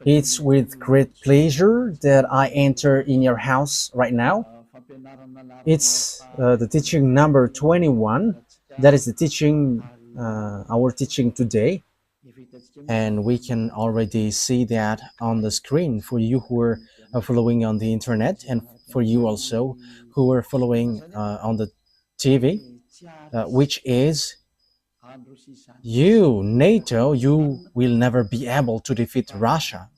It's with great pleasure that I enter in your house right now. It's the teaching number 21. That is the teaching, our teaching today. And we can already see that on the screen for you who are following on the internet, and for you also who are following on the TV, which is you, NATO, you will never be able to defeat Russia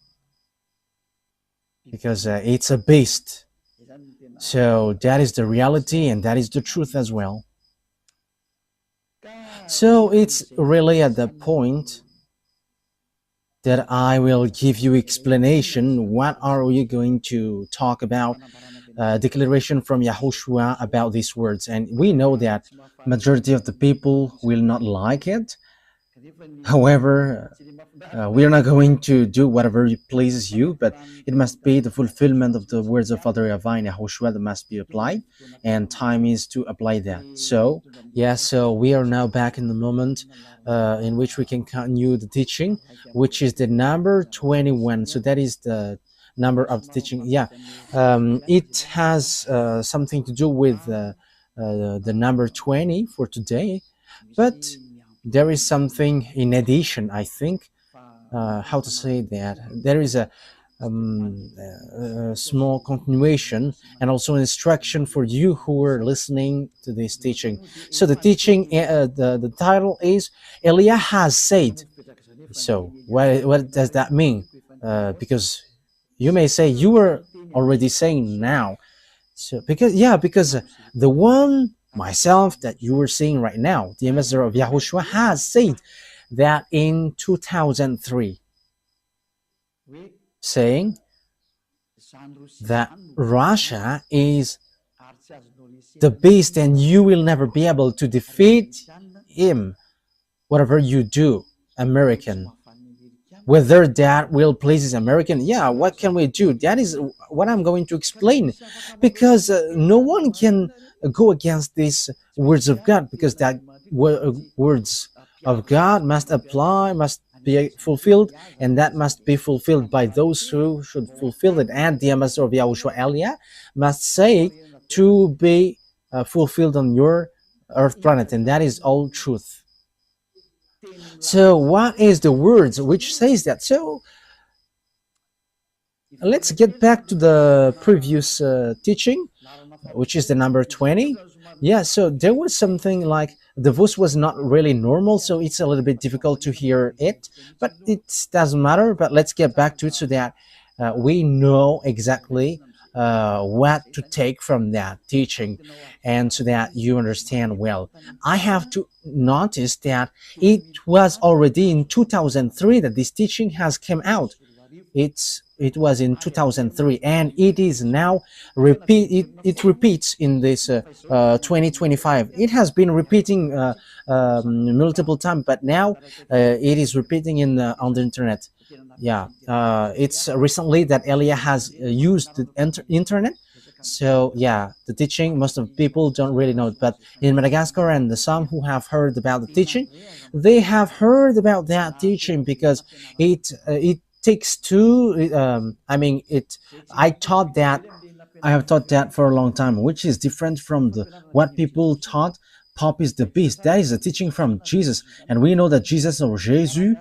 because it's a beast. So that is the reality and that is the truth as well. So it's really at the point that I will give you explanation. What are we going to talk about? Declaration from YAHOSHUAH about these words, and we know that majority of the people will not like it. However, we are not going to do whatever pleases you, but it must be the fulfillment of the words of Father YAHVAH and YAHOSHUAH that must be applied, and time is to apply that. So, yeah, so we are now back in the moment in which we can continue the teaching, which is the number 21. So that is the number of the teaching. Yeah, it has something to do with the number 20 for today, but there is something in addition, I think. How to say that? There is a small continuation and also instruction for you who are listening to this teaching. So the teaching, the title is Elia has said. So what does that mean? Because you may say you were already saying now. So because the one myself that you are seeing right now, the ambassador of YAHOSHUAH, has said that in 2003, saying that Russia is the beast and you will never be able to defeat him, whatever you do, American. Whether that will please American, yeah, what can we do? That is what I'm going to explain, because no one can go against these words of God, because that words of God must apply, must be fulfilled, and that must be fulfilled by those who should fulfill it. And the ambassador of YAHOSHUAH Elia must say to be fulfilled on your earth planet, and that is all truth. So what is the words which says that? So let's get back to the previous teaching, which is the number 20. Yeah, so there was something like the voice was not really normal, so it's a little bit difficult to hear it, but it doesn't matter. But let's get back to it so that we know exactly what to take from that teaching, and so that you understand well. I have to notice that it was already in 2003 that this teaching has come out. It was in 2003, and it is now it repeats in this 2025. It has been repeating multiple times, but now it is repeating on the internet. Yeah, it's recently that Elia has used the internet. So yeah, the teaching, most of the people don't really know it, but in Madagascar and some who have heard about the teaching, they have heard about that teaching, because it takes two. I mean, I have taught that for a long time, which is different from what people taught. Pop is the beast. That is a teaching from Jesus, and we know that Jesus, or Jesus,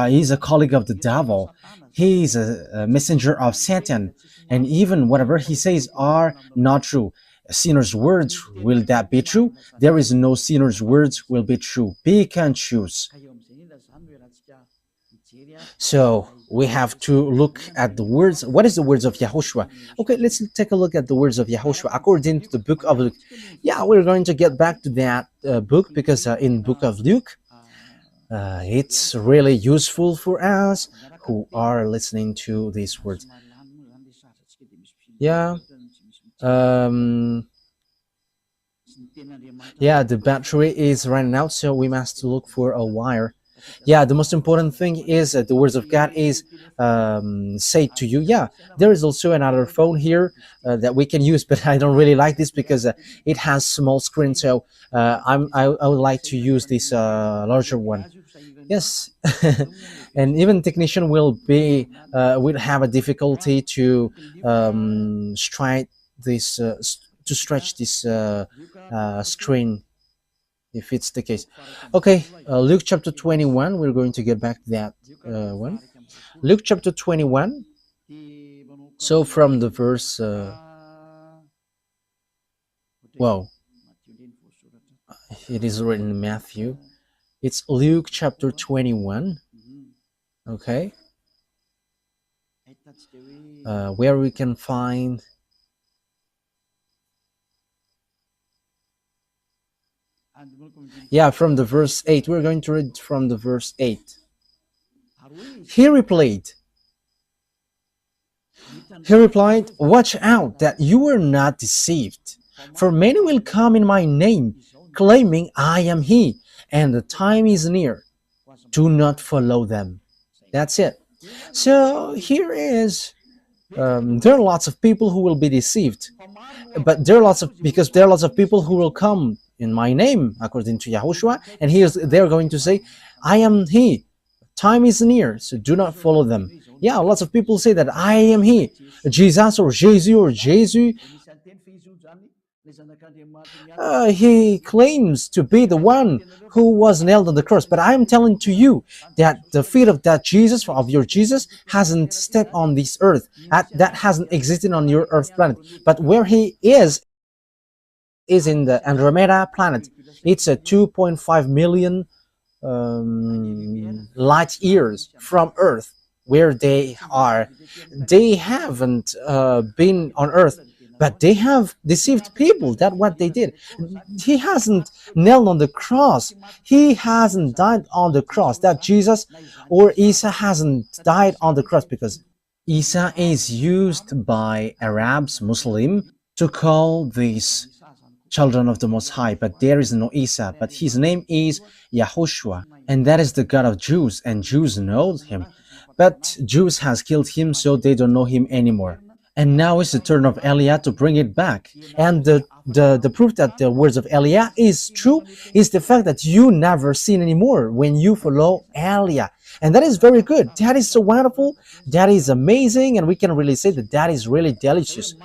is a colleague of the devil. He is a messenger of Satan, and even whatever he says are not true. A sinner's words, will that be true? There is no sinner's words will be true. Pick and choose. So we have to look at the words. What is the words of YAHOSHUAH? Okay, let's take a look at the words of YAHOSHUAH according to the book of Luke. Yeah, we're going to get back to that book, because in book of Luke, it's really useful for us who are listening to these words. Yeah. Yeah, the battery is running out, so we must look for a wire. Yeah, the most important thing is that the words of God is said to you. Yeah, there is also another phone here that we can use, but I don't really like this because it has small screen. So I would like to use this larger one. Yes, and even technician will have a difficulty to strike this to stretch this screen if it's the case. Okay, Luke chapter 21. We're going to get back to that one. Luke chapter 21. So from the verse, well, it is written in Matthew. It's Luke chapter 21. Okay, where we can find. Yeah, from the verse 8. We're going to read from the verse 8. He replied, Watch out that you are not deceived. For many will come in my name, claiming I am he, and the time is near. Do not follow them. That's it. So here is, there are lots of people who will be deceived, but there are lots of people who will come in my name, according to Yahushua, and they're going to say, I am he. Time is near, so do not follow them. Yeah, lots of people say that I am he, Jesus or Jesus. He claims to be the one who was nailed on the cross, but I'm telling to you that the feet of that Jesus, of your Jesus, hasn't stepped on this earth. That hasn't existed on your earth planet. But where he is in the Andromeda planet. It's a 2.5 million light years from Earth, where they are. They haven't been on Earth, but they have deceived people. That's what they did. He hasn't nailed on the cross. He hasn't died on the cross. That Jesus or Isa hasn't died on the cross, because Isa is used by Arabs, Muslim, to call these children of the Most High, but there is no Isa, but his name is YAHOSHUAH, and that is the God of Jews, and Jews know him, but Jews has killed him, so they don't know him anymore. And now it's the turn of Eliah to bring it back. And the proof that the words of Eliah is true is the fact that you never sin anymore when you follow Eliah. And that is very good. That is so wonderful. That is amazing. And we can really say that that is really delicious.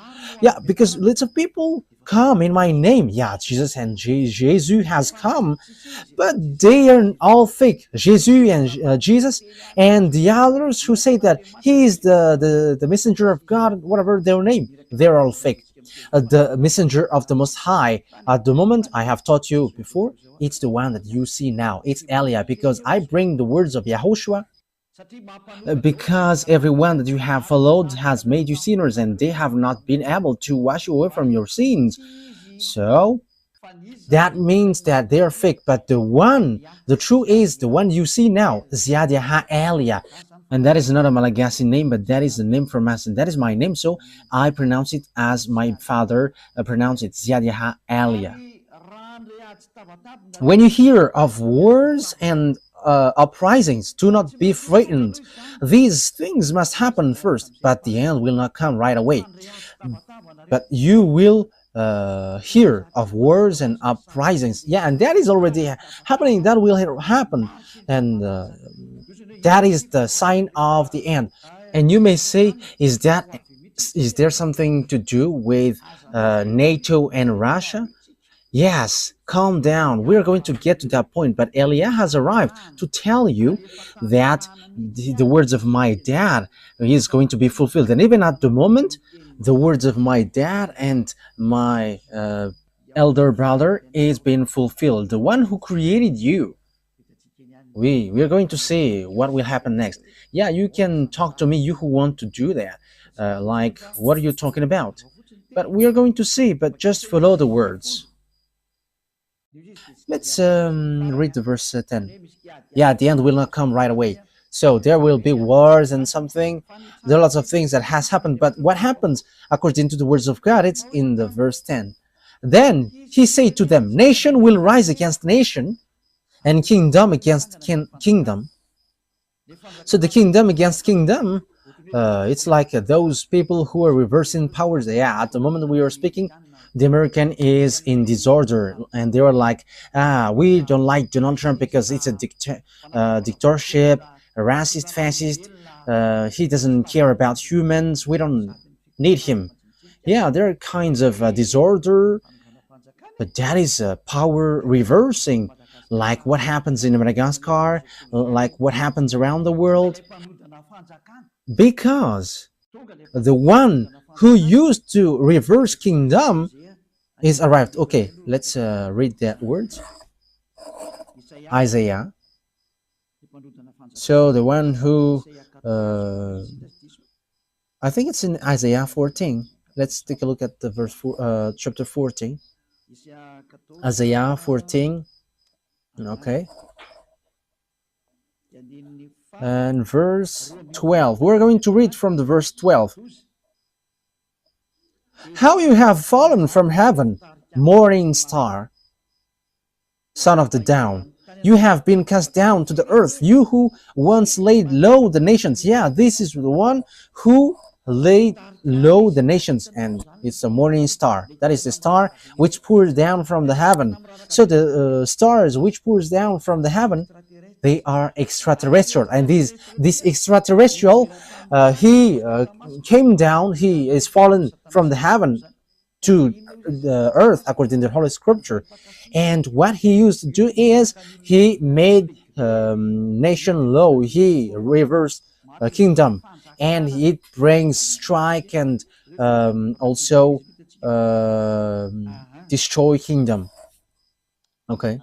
Yeah, because lots of people come in my name. Yeah, Jesus and Jesus has come, but they are all fake. Jesus and Jesus, and the others who say that he is the messenger of God, whatever their name, they're all fake. The messenger of the Most High, at the moment, I have taught you before, it's the one that you see now. It's Eliah, because I bring the words of Yahushua, because everyone that you have followed has made you sinners, and they have not been able to wash you away from your sins. So that means that they are fake, but the true is the one you see now, Ziad Eliah. And that is not a Malagasy name, but that is the name from us, and that is my name, so I pronounce it as my father pronounced it, Ziad Eliah. When you hear of wars and uprisings, do not be frightened. These things must happen first, but the end will not come right away. But you will hear of wars and uprisings. Yeah, and that is already happening. That will happen, and that is the sign of the end. And you may say, is there something to do with NATO and Russia? Yes, calm down. We're going to get to that point. But Eliah has arrived to tell you that the words of my dad is going to be fulfilled. And even at the moment, the words of my dad and my elder brother is being fulfilled. The one who created you. We are going to see what will happen next. Yeah, you can talk to me, you who want to do that. Like, what are you talking about? But we are going to see, but just follow the words. Let's read the verse 10. Yeah, the end will not come right away. So there will be wars and something. There are lots of things that has happened. But what happens according to the words of God? It's in the verse 10. Then he said to them, nation will rise against nation, and kingdom against kingdom. So the kingdom against kingdom It's like those people who are reversing powers. Yeah, at the moment we are speaking, the American is in disorder, and they are like, we don't like Donald Trump because it's a dictatorship, a racist, fascist. He doesn't care about humans. We don't need him. Yeah, there are kinds of disorder, but that is power reversing, like what happens in Madagascar, like what happens around the world, because the one who used to reverse kingdom is arrived. Okay, let's read that word. Isaiah. So the one who, uh, I think it's in Isaiah 14. Let's take a look at the chapter 14. Isaiah 14. Okay. And verse 12. We're going to read from the verse 12. How you have fallen from heaven, morning star, son of the dawn. You have been cast down to the earth, you who once laid low the nations. Yeah, this is the one who laid low the nations, and it's a morning star. That is the star which pours down from the heaven. So the stars which pours down from the heaven, they are extraterrestrial, and this extraterrestrial, he came down, he is fallen from the heaven to the earth according to the Holy Scripture. And what he used to do is he made nation low, he reversed a kingdom, and it brings strike and also destroy kingdom. Okay.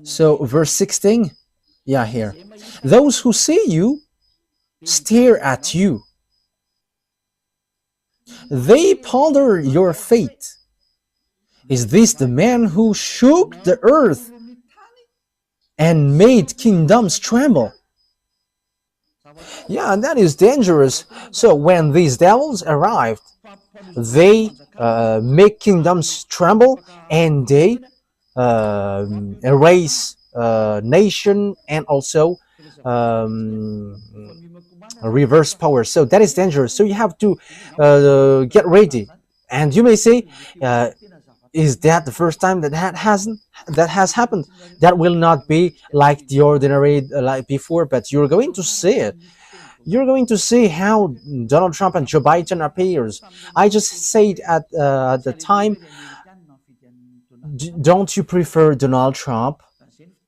So verse 16, yeah, here. Those who see you stare at you. They ponder your fate. Is this the man who shook the earth and made kingdoms tremble? Yeah, that is dangerous. So when these devils arrived, they make kingdoms tremble, and they erase nation and also reverse power. So that is dangerous. So you have to get ready. And you may say, is that the first time that has happened? That will not be like the ordinary like before, but you're going to see it. You're going to see how Donald Trump and Joe Biden appears. I just said at the time, don't you prefer Donald Trump,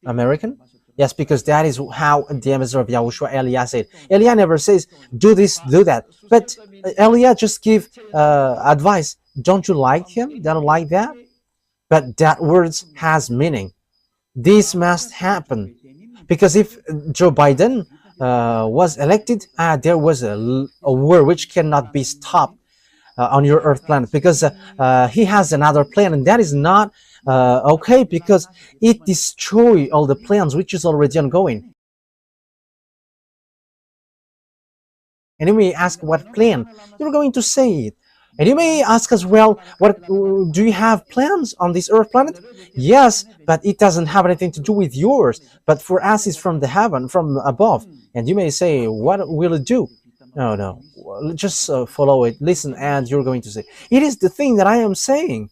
American? Yes, because that is how the ambassador of YAHOSHUAH, Elia, said. Elia never says, do this, do that. But Elia just give advice. Don't you like him? Don't like that? But that words has meaning. This must happen. Because if Joe Biden was elected, there was a war which cannot be stopped on your Earth planet, because he has another plan, and that is not okay, because it destroys all the plans which is already ongoing. And you may ask what plan, you're going to say it. And you may ask as well, what do you have plans on this Earth planet? Yes, but it doesn't have anything to do with yours. But for us, it's from the heaven, from above. And you may say, what will it do? No, just follow it, listen, and you're going to say, it is the thing that I am saying.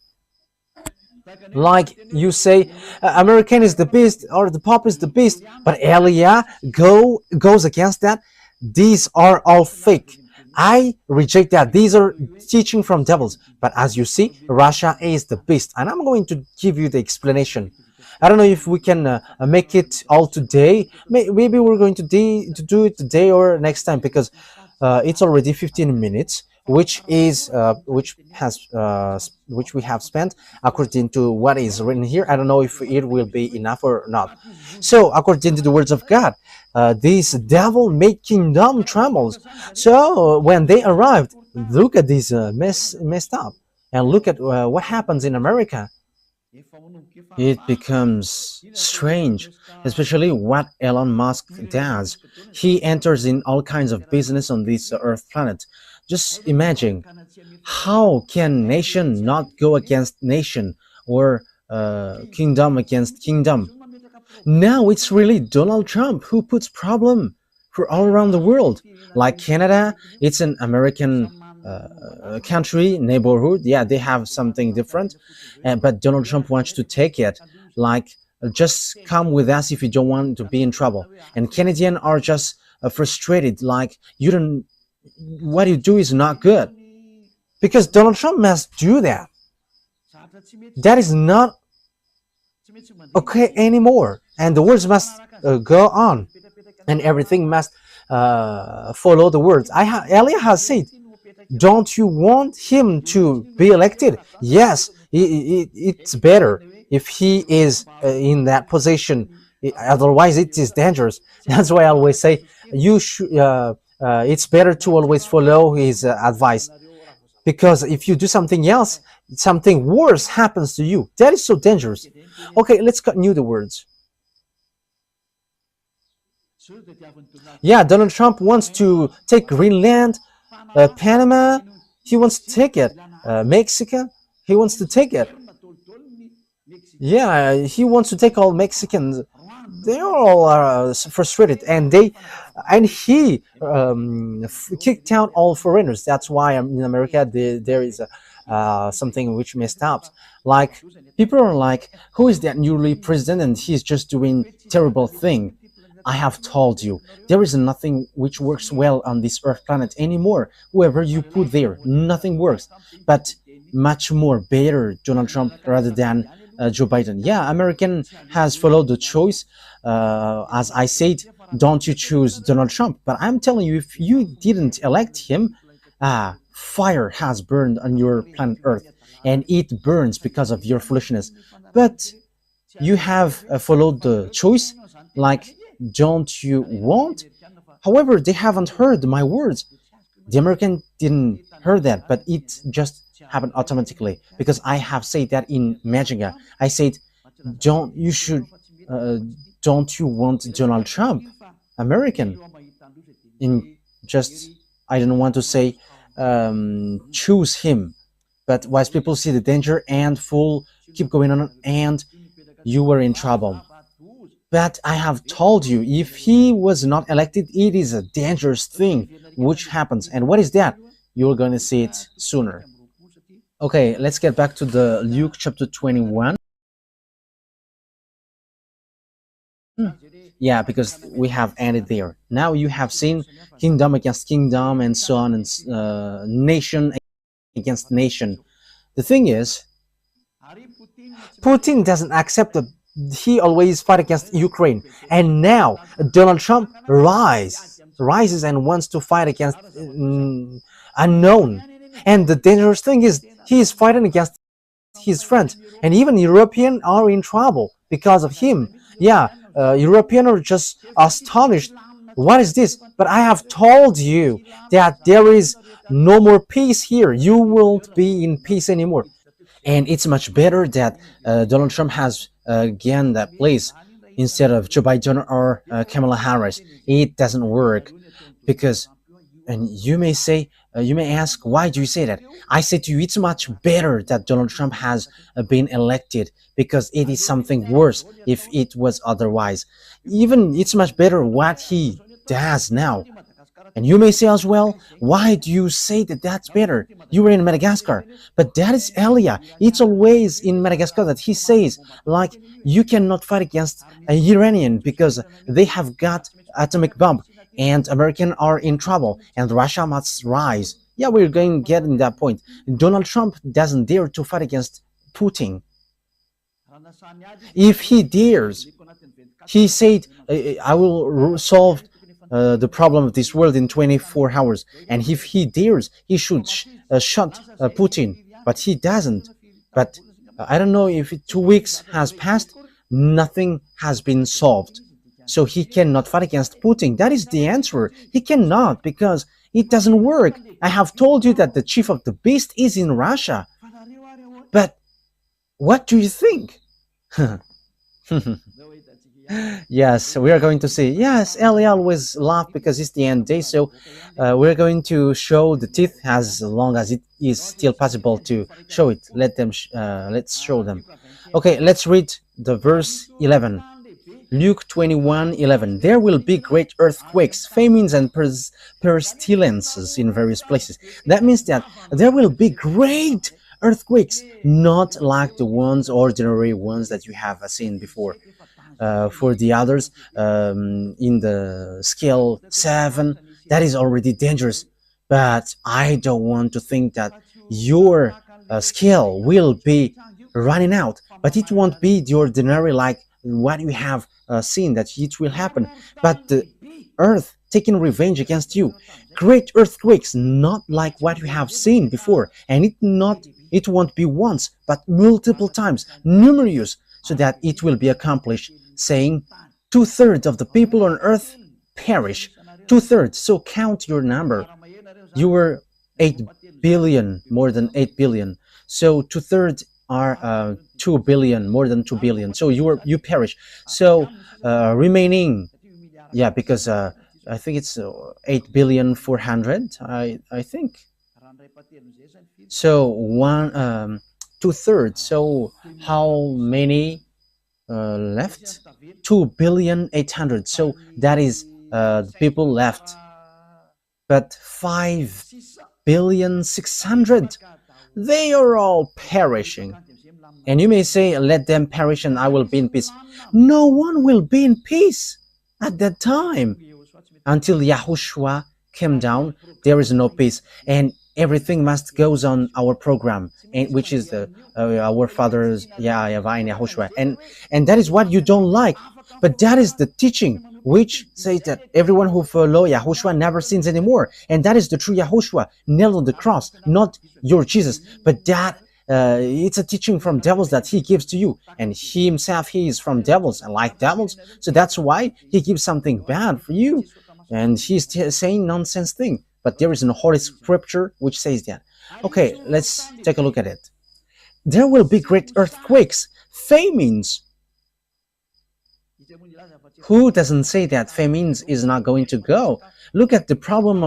Like you say, American is the beast, or the Pope is the beast, but Elia goes against that. These are all fake. I reject that. These are teaching from devils. But as you see, Russia is the beast, and I'm going to give you the explanation. I don't know if we can make it all today. Maybe we're going to do it today or next time, because it's already 15 minutes, which we have spent according to what is written here. I don't know if it will be enough or not. So according to the words of God, this devil made kingdom trembles. So when they arrived, look at this messed up, and look at what happens in America. It becomes strange, especially what Elon Musk does. He enters in all kinds of business on this Earth planet. Just imagine, how can nation not go against nation, or kingdom against kingdom? Now it's really Donald Trump who puts problem for all around the world. Like Canada, it's an American country, neighborhood. Yeah, they have something different, but Donald Trump wants to take it. Like, just come with us if you don't want to be in trouble. And Canadians are just frustrated. Like, you don't, what you do is not good. Because Donald Trump must do that. That is not okay anymore. And the words must go on. And everything must follow the words. Elia has said, don't you want him to be elected? Yes, it's better if he is in that position. Otherwise, it is dangerous. That's why I always say you should. It's better to always follow his advice, because if you do something else, something worse happens to you. That is so dangerous. Okay, let's continue the words. Yeah, Donald Trump wants to take Greenland, Panama, he wants to take it. Mexico, he wants to take it. Yeah, he wants to take all Mexicans. They are all frustrated, and he kicked out all foreigners. That's why in America there is something which messed up. Like, people are like, who is that newly president, and he's just doing terrible thing. I have told you, there is nothing which works well on this earth planet anymore. Whoever you put there, nothing works. But much more better Donald Trump rather than Joe Biden. Yeah, American has followed the choice. As I said, don't you choose Donald Trump. But I'm telling you, if you didn't elect him, fire has burned on your planet Earth. And it burns because of your foolishness. But you have followed the choice. Like, don't you want? However, they haven't heard my words. The American didn't hear that, but it just happened automatically, because I have said that in Majinga. I said, don't you want Donald Trump, American? In just, I don't want to say choose him, but wise people see the danger and keep going on, and you were in trouble. But I have told you, if he was not elected, it is a dangerous thing which happens. And what is that? You're going to see it sooner. Okay, let's get back to the Luke chapter 21. Yeah, because we have ended there. Now you have seen kingdom against kingdom and so on, and nation against nation. The thing is, Putin doesn't accept he always fight against Ukraine, and now Donald Trump rises and wants to fight against unknown. And the dangerous thing is, he is fighting against his friends, and even Europeans are in trouble because of him. Yeah, Europeans are just astonished. What is this? But I have told you that there is no more peace here. You won't be in peace anymore. And it's much better that Donald Trump has gained that place instead of Joe Biden or Kamala Harris. It doesn't work because, and you may say, you may ask, why do you say that? I say to you, it's much better that Donald Trump has been elected, because it is something worse if it was otherwise. Even it's much better what he does now. And you may say as well, why do you say that that's better? You were in Madagascar. But that is Elia. It's always in Madagascar that he says, like, you cannot fight against an Iranian because they have got atomic bomb, and Americans are in trouble, and Russia must rise. Yeah, we're going to get in that point. Donald Trump doesn't dare to fight against Putin. If he dares, he said, I will solve the problem of this world in 24 hours. And if he dares, he should shut Putin. But he doesn't. But I don't know if 2 weeks has passed, nothing has been solved. So he cannot fight against Putin. That is the answer. He cannot, because it doesn't work. I have told you that the chief of the beast is in Russia. But what do you think? Yes, we are going to see. Yes, Ellie always laugh because it's the end day. So we're going to show the teeth as long as it is still possible to show it. Let's show them. Okay, let's read the verse 11. Luke 21:11. There will be great earthquakes, famines, and pestilences in various places. That means that there will be great earthquakes, not like the ones, ordinary ones that you have seen before. For the others, in the scale 7, that is already dangerous. But I don't want to think that your scale will be running out, but it won't be the ordinary like what we have seen that it will happen, but the earth taking revenge against you. Great earthquakes, not like what we have seen before, and it won't be once, but multiple times, numerous, so that it will be accomplished, saying 2/3 of the people on earth perish. 2/3. So count your number. You were 8 billion, more than 8 billion. So 2/3 are 2 billion, more than 2 billion. So you perish. So remaining, yeah, because I think it's 8 billion 400. I think so. 2/3. So how many left? 2 billion 800. So that is the people left. But 5 billion 600, they are all perishing. And you may say, let them perish and I will be in peace. No one will be in peace at that time. Until YAHOSHUAH came down, there is no peace. And everything must goes on our program, which is our fathers, YAHVAH and YAHOSHUAH. And that is what you don't like. But that is the teaching which says that everyone who follow YAHOSHUAH never sins anymore. And that is the true YAHOSHUAH, nailed on the cross, not your Jesus. But that it's a teaching from devils that he gives to you. And he himself, he is from devils and like devils. So that's why he gives something bad for you. And he's saying nonsense thing. But there is a holy scripture which says that. Okay, let's take a look at it. There will be great earthquakes, famines. Who doesn't say that famines is not going to go? Look at the problem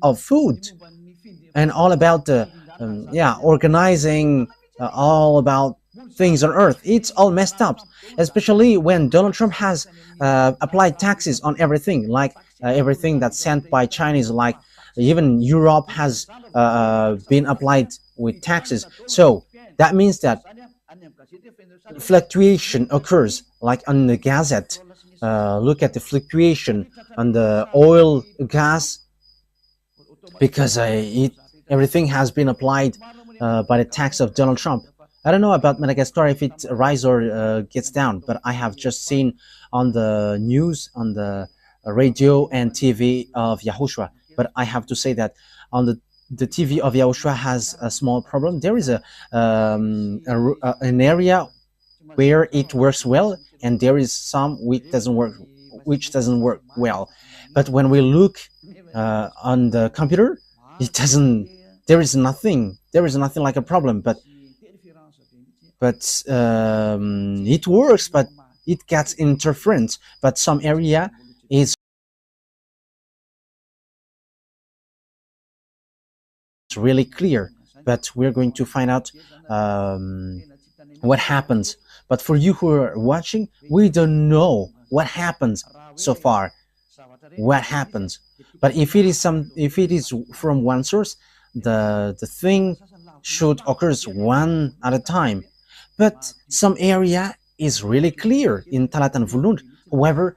of food and all about the organizing, all about things on earth. It's all messed up, especially when Donald Trump has applied taxes on everything, like everything that's sent by Chinese, like even Europe has been applied with taxes. So that means that fluctuation occurs, like on the Gazette. Look at the fluctuation on the oil, gas, because everything has been applied by the tax of Donald Trump. I don't know about Madagascar if it rises or gets down, but I have just seen on the news, on the radio and TV of YAHOSHUAH. But I have to say that on the TV of YAHOSHUAH has a small problem. There is an area where it works well, and there is some which doesn't work well. But when we look on the computer, it doesn't. There is nothing like a problem. But it works, but it gets interference. But some area is really clear. But we're going to find out what happens. But for you who are watching, we don't know what happens so far. What happens? But if it is from one source, the thing should occur one at a time. But some area is really clear in Talat and Vulund. However,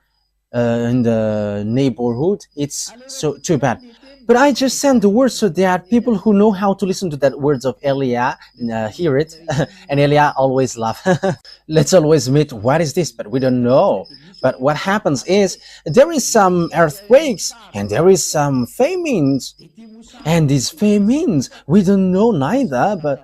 in the neighborhood, it's so too bad. But I just send the words so that people who know how to listen to that words of Elia hear it. And Elia always laugh. Let's always admit, what is this? But we don't know. But what happens is there is some earthquakes and there is some famines. And these famines, we don't know neither, but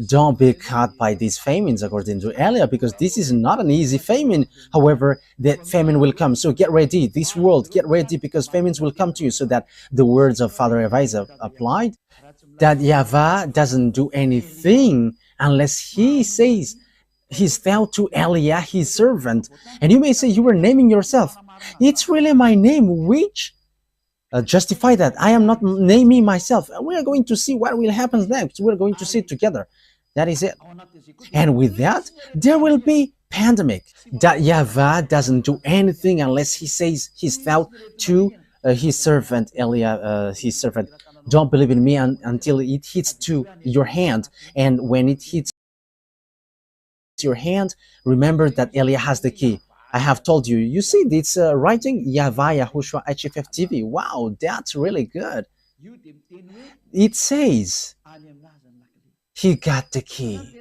don't be caught by these famines according to Elia, because this is not an easy famine. However, that famine will come. So get ready, this world, get ready, because famines will come to you, so that the words of Father YAHVAH is applied, that YAHVAH doesn't do anything unless he says he's vowed to Elia, his servant. And you may say you were naming yourself. It's really my name which justify that. I am not naming myself. We are going to see what will happen next. We're going to see it together. That is it. And with that, there will be pandemic, that YAHVAH doesn't do anything unless he says his thought to his servant Elia, his servant. Don't believe in me until it hits to your hand, and when it hits your hand, remember that Elia has the key. I have told you. You see, it's writing YAHVAH YAHOSHUAH HFFTV. Wow, that's really good. It says he got the key.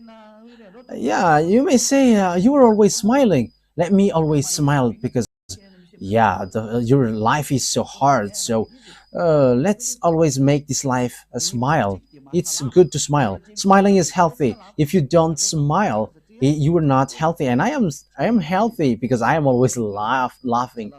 Yeah, you may say you are always smiling. Let me always smile because yeah, your life is so hard. So let's always make this life a smile. It's good to smile. Smiling is healthy. If you don't smile, you are not healthy. And I am healthy because I am always laughing.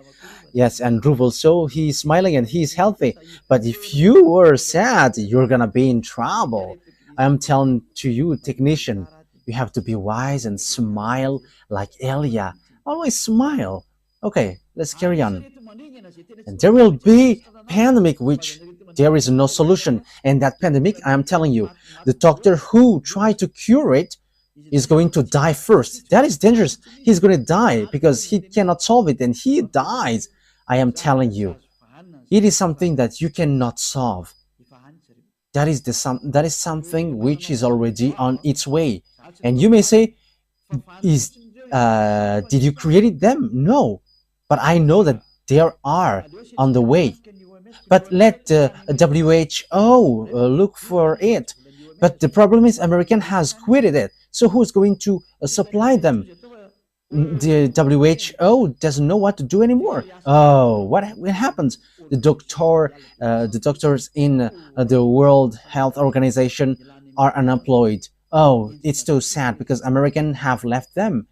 Yes, and Dhruv also, he's smiling and he's healthy. But if you were sad, you're gonna be in trouble. I'm telling to you, technician, you have to be wise and smile like Elia. Always smile. Okay, let's carry on. And there will be pandemic which there is no solution. And that pandemic, I am telling you, the doctor who tried to cure it is going to die first. That is dangerous. He's going to die because he cannot solve it and he dies. I am telling you, it is something that you cannot solve. That is something which is already on its way. And you may say, is did you create them? No, but I know that they are on the way. But let the WHO look for it. But the problem is American has quitted it. So who's going to supply them? The WHO doesn't know what to do anymore. Oh, what happens? The doctors in the World Health Organization are unemployed. Oh, it's so sad because American have left them.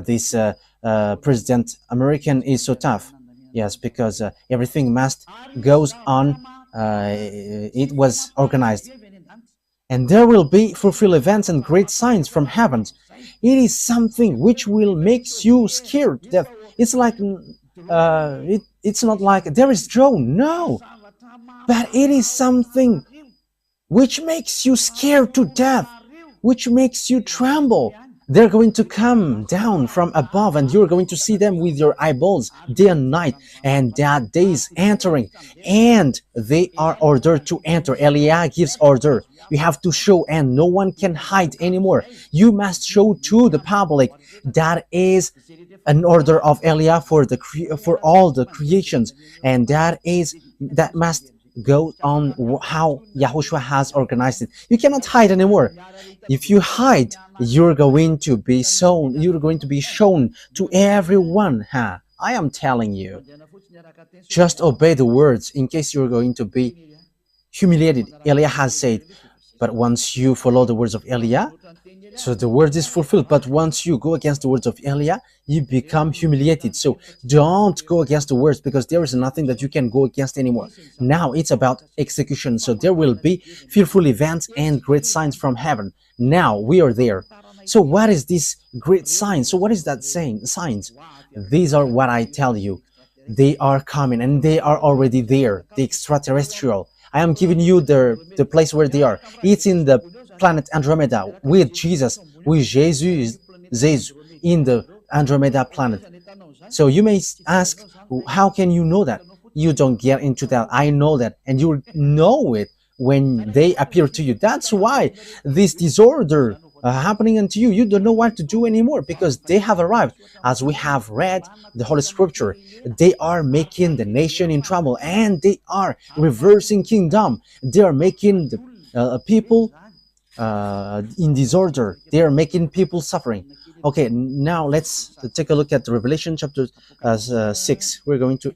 This President American is so tough. Yes, because everything must goes on. It was organized, and there will be fulfill events and great signs from heaven. It is something which will make you scared to death. It's like it's not like there is drone, no, but it is something which makes you scared to death, which makes you tremble. They're going to come down from above and you're going to see them with your eyeballs day and night, and that day is entering and they are ordered to enter. Elia gives order. You have to show and no one can hide anymore. You must show to the public. That is an order of Elia for all the creations, and that must go on how Yahushua has organized it. You cannot hide anymore. If you hide, you're going to be shown. You're going to be shown to everyone. Huh? I am telling you. Just obey the words in case you're going to be humiliated. Elia has said, but once you follow the words of Elia, so the word is fulfilled. But once you go against the words of Elia, you become humiliated. So don't go against the words, because there is nothing that you can go against anymore. Now it's about execution. So there will be fearful events and great signs from heaven. Now we are there. So what is this great sign? So what is that saying? Signs. These are what I tell you. They are coming and they are already there. The extraterrestrial. I am giving you the place where they are. It's in the planet Andromeda with Jesus, in the Andromeda planet. So you may ask, how can you know that? You don't get into that. I know that, and you know it when they appear to you. That's why this disorder happening unto you, you don't know what to do anymore, because they have arrived. As we have read the Holy Scripture, they are making the nation in trouble, and they are reversing kingdom. They are making the people in disorder. They are making people suffering. Okay, now let's take a look at the Revelation chapter 6. We're going to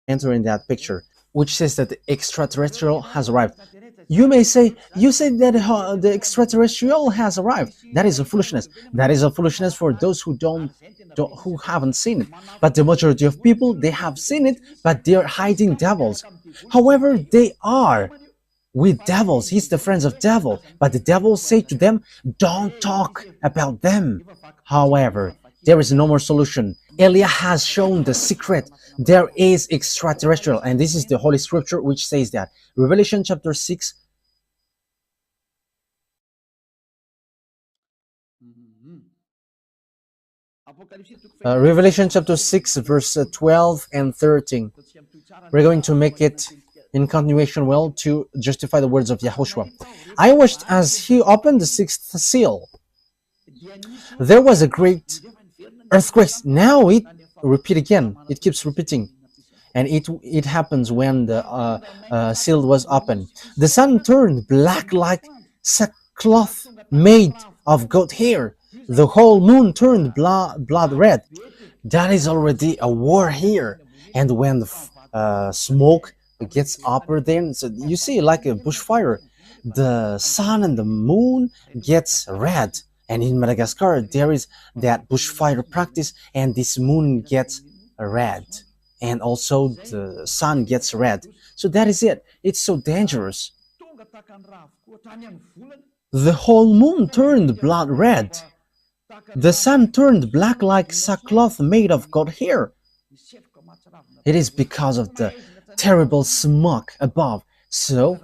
enter in that picture, which says that the extraterrestrial has arrived. You may say, you say that the extraterrestrial has arrived. That is a foolishness. That is a foolishness for those who who haven't seen it. But the majority of people, they have seen it, but they are hiding devils. However, they are with devils. He's the friends of devil. But the devils say to them, don't talk about them. However, there is no more solution. Elia has shown the secret. There is extraterrestrial, and this is the Holy Scripture which says that. Revelation chapter 6. Revelation chapter 6, verse 12 and 13. We're going to make it in continuation well to justify the words of Yahushua. I watched as he opened the sixth seal. There was a great earthquake. Now it repeat again. It keeps repeating. And it happens when the seal was opened. The sun turned black like sackcloth made of goat hair. The whole moon turned blood red. That is already a war here. And when the smoke gets upper there, so you see like a bushfire, the sun and the moon gets red. And in Madagascar, there is that bushfire practice, and this moon gets red. And also the sun gets red. So that is it. It's so dangerous. The whole moon turned blood red. The sun turned black like sackcloth made of goat hair. It is because of the terrible smoke above. So,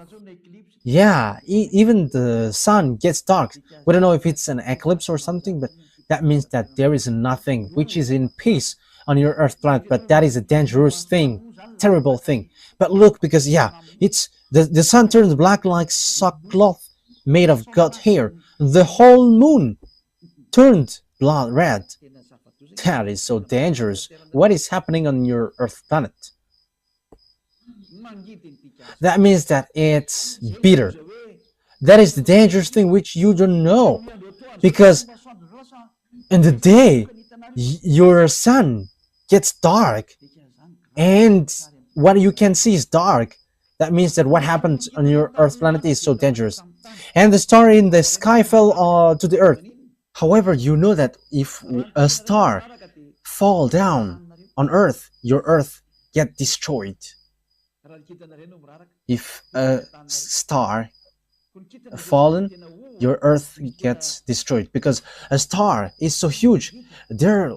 yeah, even the sun gets dark. We don't know if it's an eclipse or something, but that means that there is nothing which is in peace on your earth planet. But that is a dangerous thing, terrible thing. But look, because yeah, it's the sun turns black like sackcloth made of goat hair. The whole moon turned blood red. That is so dangerous. What is happening on your earth planet? That means that it's bitter. That is the dangerous thing which you don't know. Because in the day, your sun gets dark, and what you can see is dark. That means that what happened on your earth planet is so dangerous. And the star in the sky fell to the earth. However, you know that if a star fall down on earth, your earth get destroyed. If a star fallen, your earth gets destroyed, because a star is so huge. There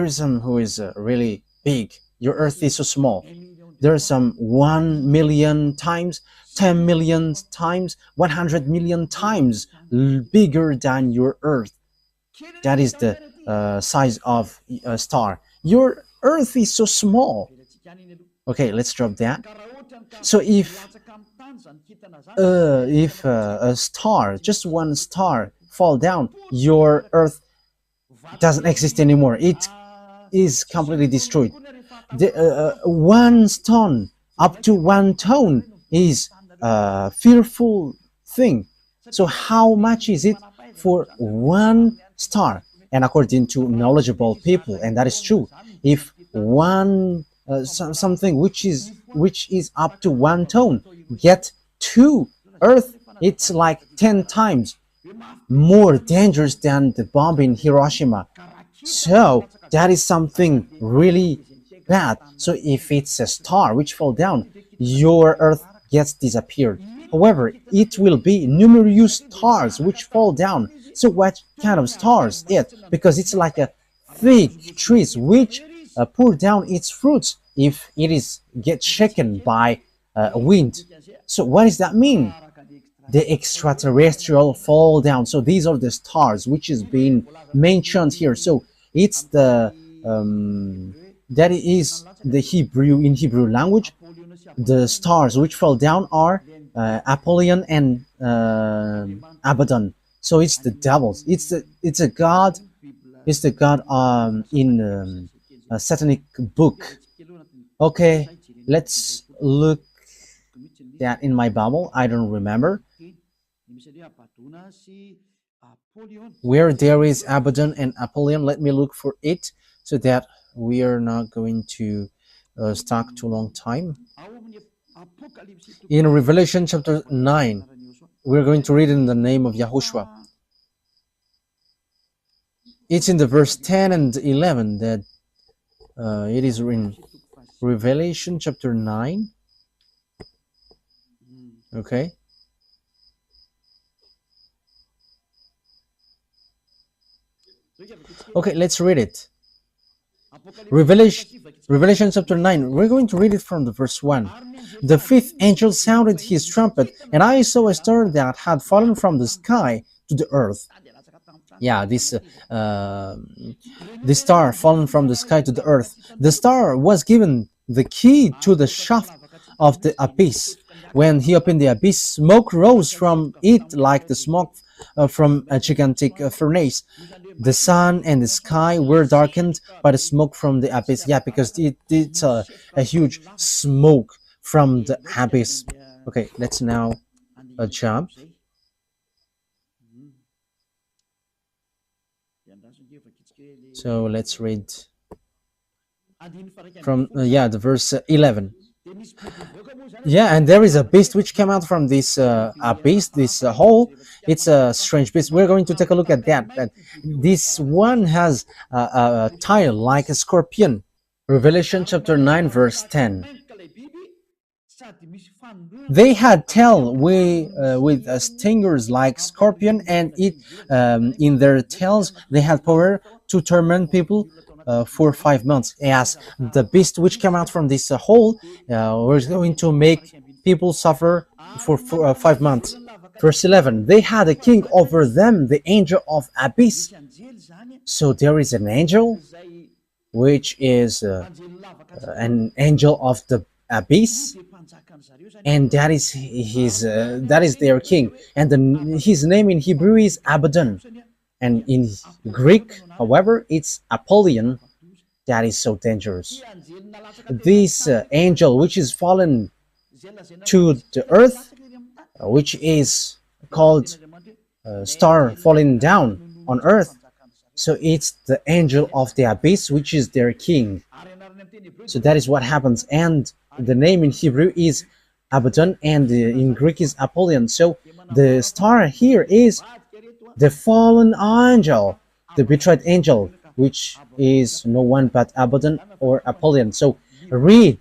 is some who is really big. Your earth is so small. There are some 1 million times, 10 million times, 100 million times bigger than your earth. That is the size of a star. Your earth is so small. Okay, let's drop that. So if a star, just one star, fall down, your earth doesn't exist anymore. It is completely destroyed. One stone up to 1 ton is a fearful thing. So how much is it for one star? And according to knowledgeable people, and that is true, if one something which is up to 1 ton get to earth, it's like 10 times more dangerous than the bomb in Hiroshima. So that is something really bad. So if it's a star which fall down, your earth gets disappeared. However, it will be numerous stars which fall down. So what kind of stars it? Because it's like a thick trees which pour down its fruits if it is get shaken by wind. So what does that mean? The extraterrestrial fall down. So these are the stars which is being mentioned here. So it's the that is the Hebrew, in Hebrew language, the stars which fall down are Apollyon and Abaddon. So it's the devils. It's a god. It's the god in a satanic book. Okay, let's look that in my Bible. I don't remember where there is Abaddon and Apollyon. Let me look for it so that we are not going to stuck too long time. In Revelation chapter 9, we're going to read in the name of Yahushua. It's in the verse 10 and 11 that it is in Revelation chapter 9. Okay. Okay, let's read it. Revelation chapter 9, we're going to read it from the verse 1. The fifth angel sounded his trumpet, and I saw a star that had fallen from the sky to the earth. Yeah, this star fallen from the sky to the earth. The star was given the key to the shaft of the abyss. When he opened the abyss, smoke rose from it like the smoke from a gigantic furnace. The sun and the sky were darkened by the smoke from the abyss. Yeah, because it's a huge smoke from the abyss. Okay, let's now jump. So let's read from the verse 11. Yeah, and there is a beast which came out from this abyss, this hole. It's a strange beast. We're going to take a look at that. But this one has a tail like a scorpion. Revelation chapter 9 verse 10. They had tail with stingers like scorpion, and in their tails they had power to torment people for 5 months. As the beast which came out from this hole was going to make people suffer for 5 months. Verse 11, they had a king over them, the angel of abyss. So there is an angel which is an angel of the abyss, and that is their king, and his name in Hebrew is Abaddon, and in Greek, however, it's Apollyon. That is so dangerous. This angel which is fallen to the earth, which is called star falling down on earth, so it's the angel of the abyss, which is their king. So that is what happens, and the name in Hebrew is Abaddon, and in Greek is Apollyon. So the star here is the fallen angel, the betrayed angel, which is no one but Abaddon or Apollyon. So read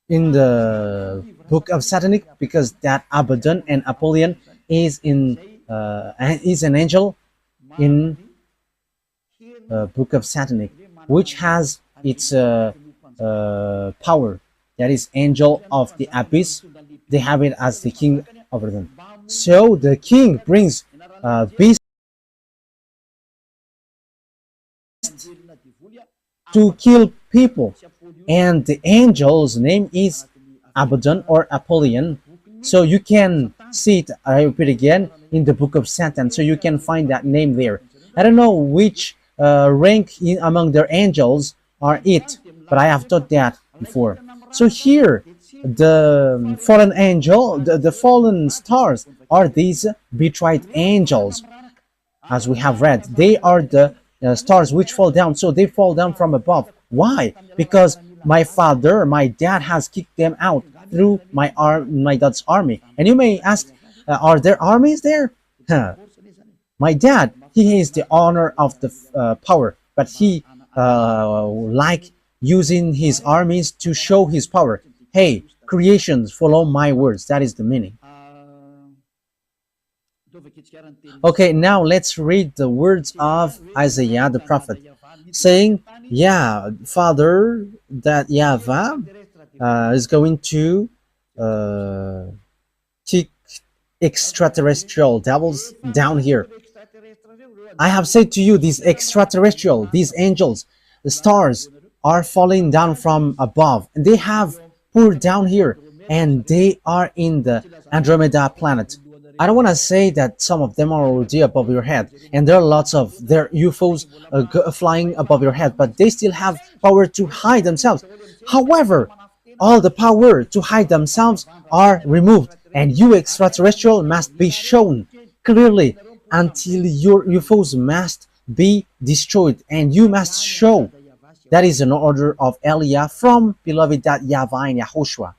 in the book of Satanic, because that Abaddon and Apollyon is an angel in book of Satanic, which has its power. That is angel of the abyss. They have it as the king over them. So the king brings beast to kill people, and the angel's name is Abaddon or Apollyon. So you can see it, I repeat again, in the book of Satan. So you can find that name there. I don't know which rank among their angels are it, but I have taught that before. So here, the fallen angel, the fallen stars are these betrayed angels, as we have read. They are the stars which fall down, so they fall down from above. Why? Because my dad has kicked them out through my dad's army. And you may ask, are there armies there? My dad, he is the owner of the power, but he like using his armies to show his power. Hey, creations, follow my words. That is the meaning. Okay, now let's read the words of Isaiah the prophet, saying, yeah, Father, that YAHVAH is going to kick extraterrestrial devils down here. I have said to you, these extraterrestrial, these angels, the stars, are falling down from above, and they have poured down here, and they are in the Andromeda planet. I don't want to say that some of them are already above your head, and there are lots of their UFOs flying above your head, but they still have power to hide themselves. However, all the power to hide themselves are removed, and you extraterrestrial must be shown clearly until your UFOs must be destroyed, and you must show. That is an order of Elia from beloved YAHVAH and YAHOSHUAH.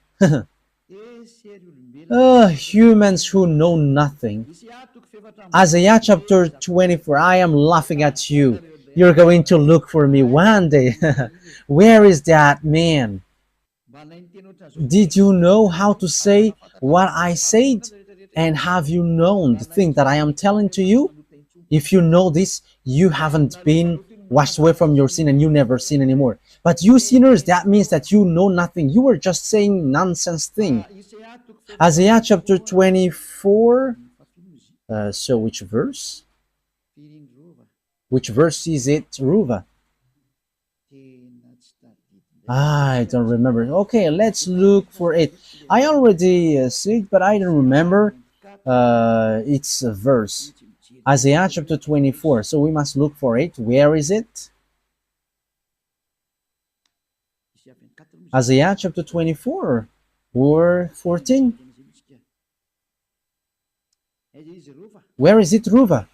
Humans who know nothing. Isaiah chapter 24, I am laughing at you. You're going to look for me one day. Where is that man? Did you know how to say what I said? And have you known the thing that I am telling to you? If you know this, you haven't been washed away from your sin, and you never sin anymore. But you sinners, that means that you know nothing. You are just saying nonsense thing. Isaiah chapter 24. So which verse? Which verse is it, Ruva? I don't remember. Okay, let's look for it. I already see it, but I don't remember its verse. Isaiah chapter 24. So we must look for it. Where is it? Isaiah chapter 24 or 14. Where is it, Ruva?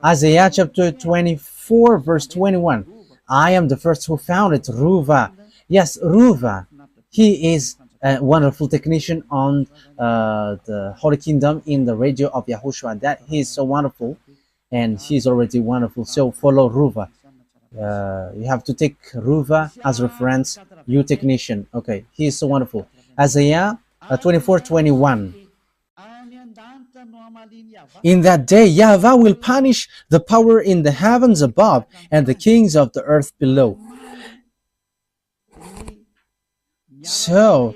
Isaiah chapter 24 verse 21. I am the first who found it, Ruva. Yes, Ruva. He is a wonderful technician on the Holy Kingdom in the radio of YAHOSHUAH. That he is so wonderful, and he's already wonderful. So follow Ruva. You have to take Ruva as reference, you technician. Okay, he is so wonderful. Isaiah 24:21. In that day, YAHVAH will punish the power in the heavens above and the kings of the earth below. So,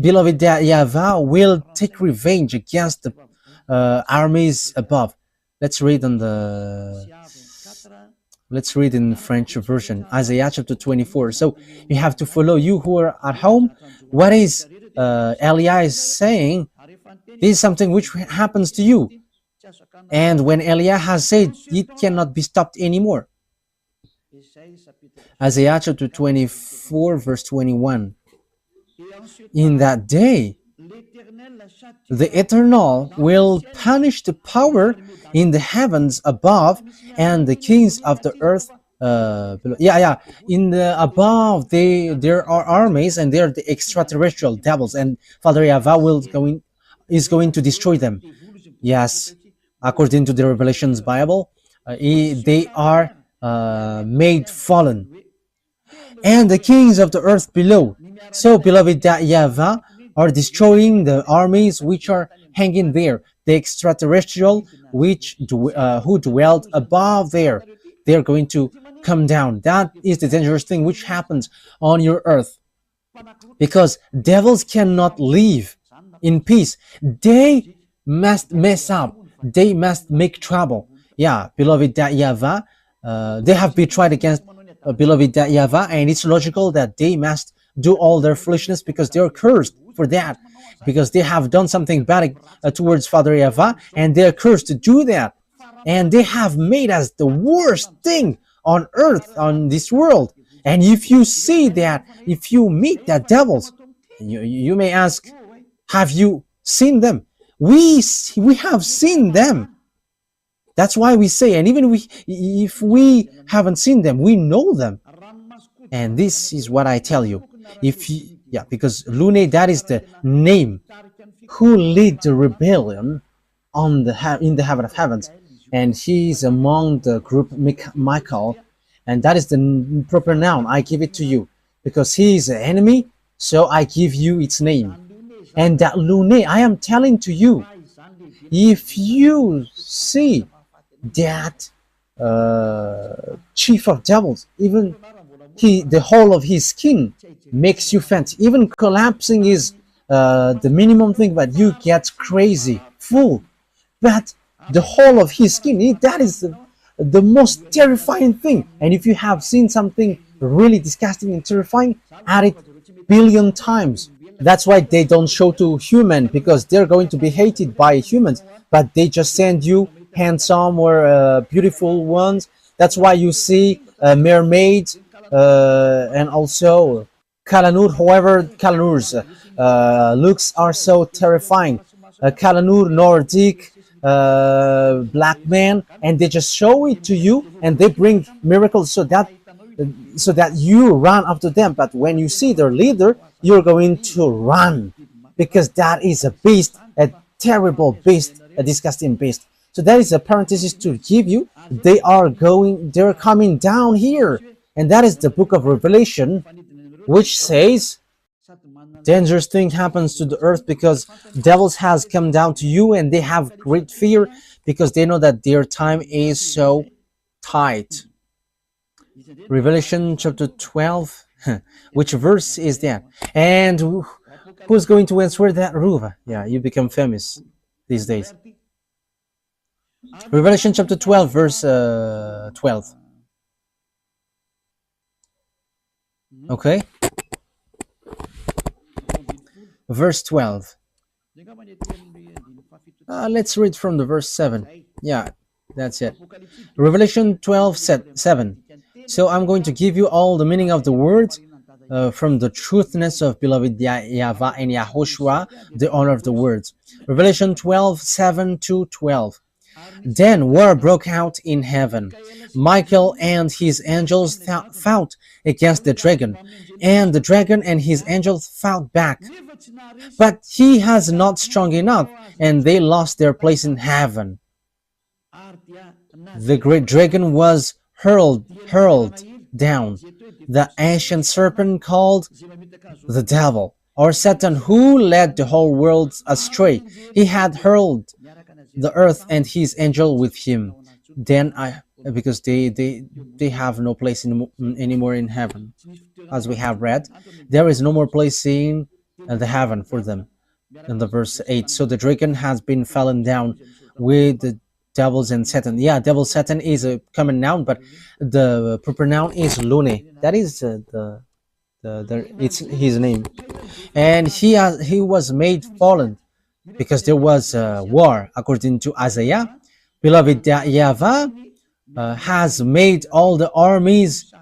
beloved, that YAHVAH will take revenge against the armies above. Let's read in French version, Isaiah chapter 24. So you have to follow, you who are at home. What is Elia is saying? This is something which happens to you. And when Elia has said, it cannot be stopped anymore. Isaiah chapter 24 verse 21. In that day, the Eternal will punish the power in the heavens above and the kings of the earth below. In the above, there are armies, and they are the extraterrestrial devils, and Father YAHVAH is going to destroy them. Yes, according to the Revelations Bible, they are made fallen, and the kings of the earth below. So, beloved, that YAHVAH are destroying the armies which are hanging there, the extraterrestrial who dwelled above there. They are going to come down. That is the dangerous thing which happens on your earth, because devils cannot live in peace. They must mess up. They must make trouble. Yeah, beloved, that YAHVAH, they have betrayed against beloved that YAHVAH, and it's logical that they must do all their foolishness, because they are cursed for that, because they have done something bad towards Father YAHVAH, and they are cursed to do that. And they have made us the worst thing on earth, on this world. And if you see that, if you meet that devils, you may ask, have you seen them? We have seen them. That's why we say, and even if we haven't seen them, we know them. And this is what I tell you. Because Lune, that is the name who lead the rebellion in the heaven of heavens, and he is among the group Michael, and that is the proper noun. I give it to you because he is an enemy, so I give you its name. And that Lune, I am telling to you, if you see that chief of devils, even the whole of his skin makes you faint, even collapsing is the minimum thing, but you get crazy, full. But the whole of his skin, that is the most terrifying thing. And if you have seen something really disgusting and terrifying, add it billion times. That's why they don't show to human, because they're going to be hated by humans, but they just send you handsome or beautiful ones. That's why you see mermaids and also Kalanur. However, Kalanur's looks are so terrifying. Kalanur, Nordic, black man, and they just show it to you, and they bring miracles so that you run after them. But when you see their leader, you're going to run, because that is a beast, a terrible beast, a disgusting beast. So that is a parenthesis to give you. They're coming down here, and that is the book of Revelation, which says dangerous thing happens to the earth because devils has come down to you, and they have great fear because they know that their time is so height. Revelation chapter 12. Which verse is that? And who's going to answer that, Ruva? Yeah, you become famous these days. Revelation chapter 12, verse 12. Okay? Verse 12. Let's read from the verse 7. Yeah, that's it. Revelation 12, 7. So I'm going to give you all the meaning of the words from the truthness of beloved YAHVAH and YAHOSHUAH, the honor of the words. Revelation 12, 7 to 12. Then war broke out in heaven. Michael and his angels fought against the dragon, and the dragon and his angels fought back. But he has not strong enough, and they lost their place in heaven. The great dragon was hurled down, the ancient serpent called the devil, or Satan, who led the whole world astray. He had hurled the earth and his angel with him. Then because they have no place anymore in heaven, as we have read, there is no more place in the heaven for them. In the verse 8, so the dragon has been fallen down with the devils and Satan. Yeah, devil Satan is a common noun, but the proper noun is Lune. That is it's his name, and he was made fallen because there was a war. According to Isaiah, beloved YAHVAH has made all the armies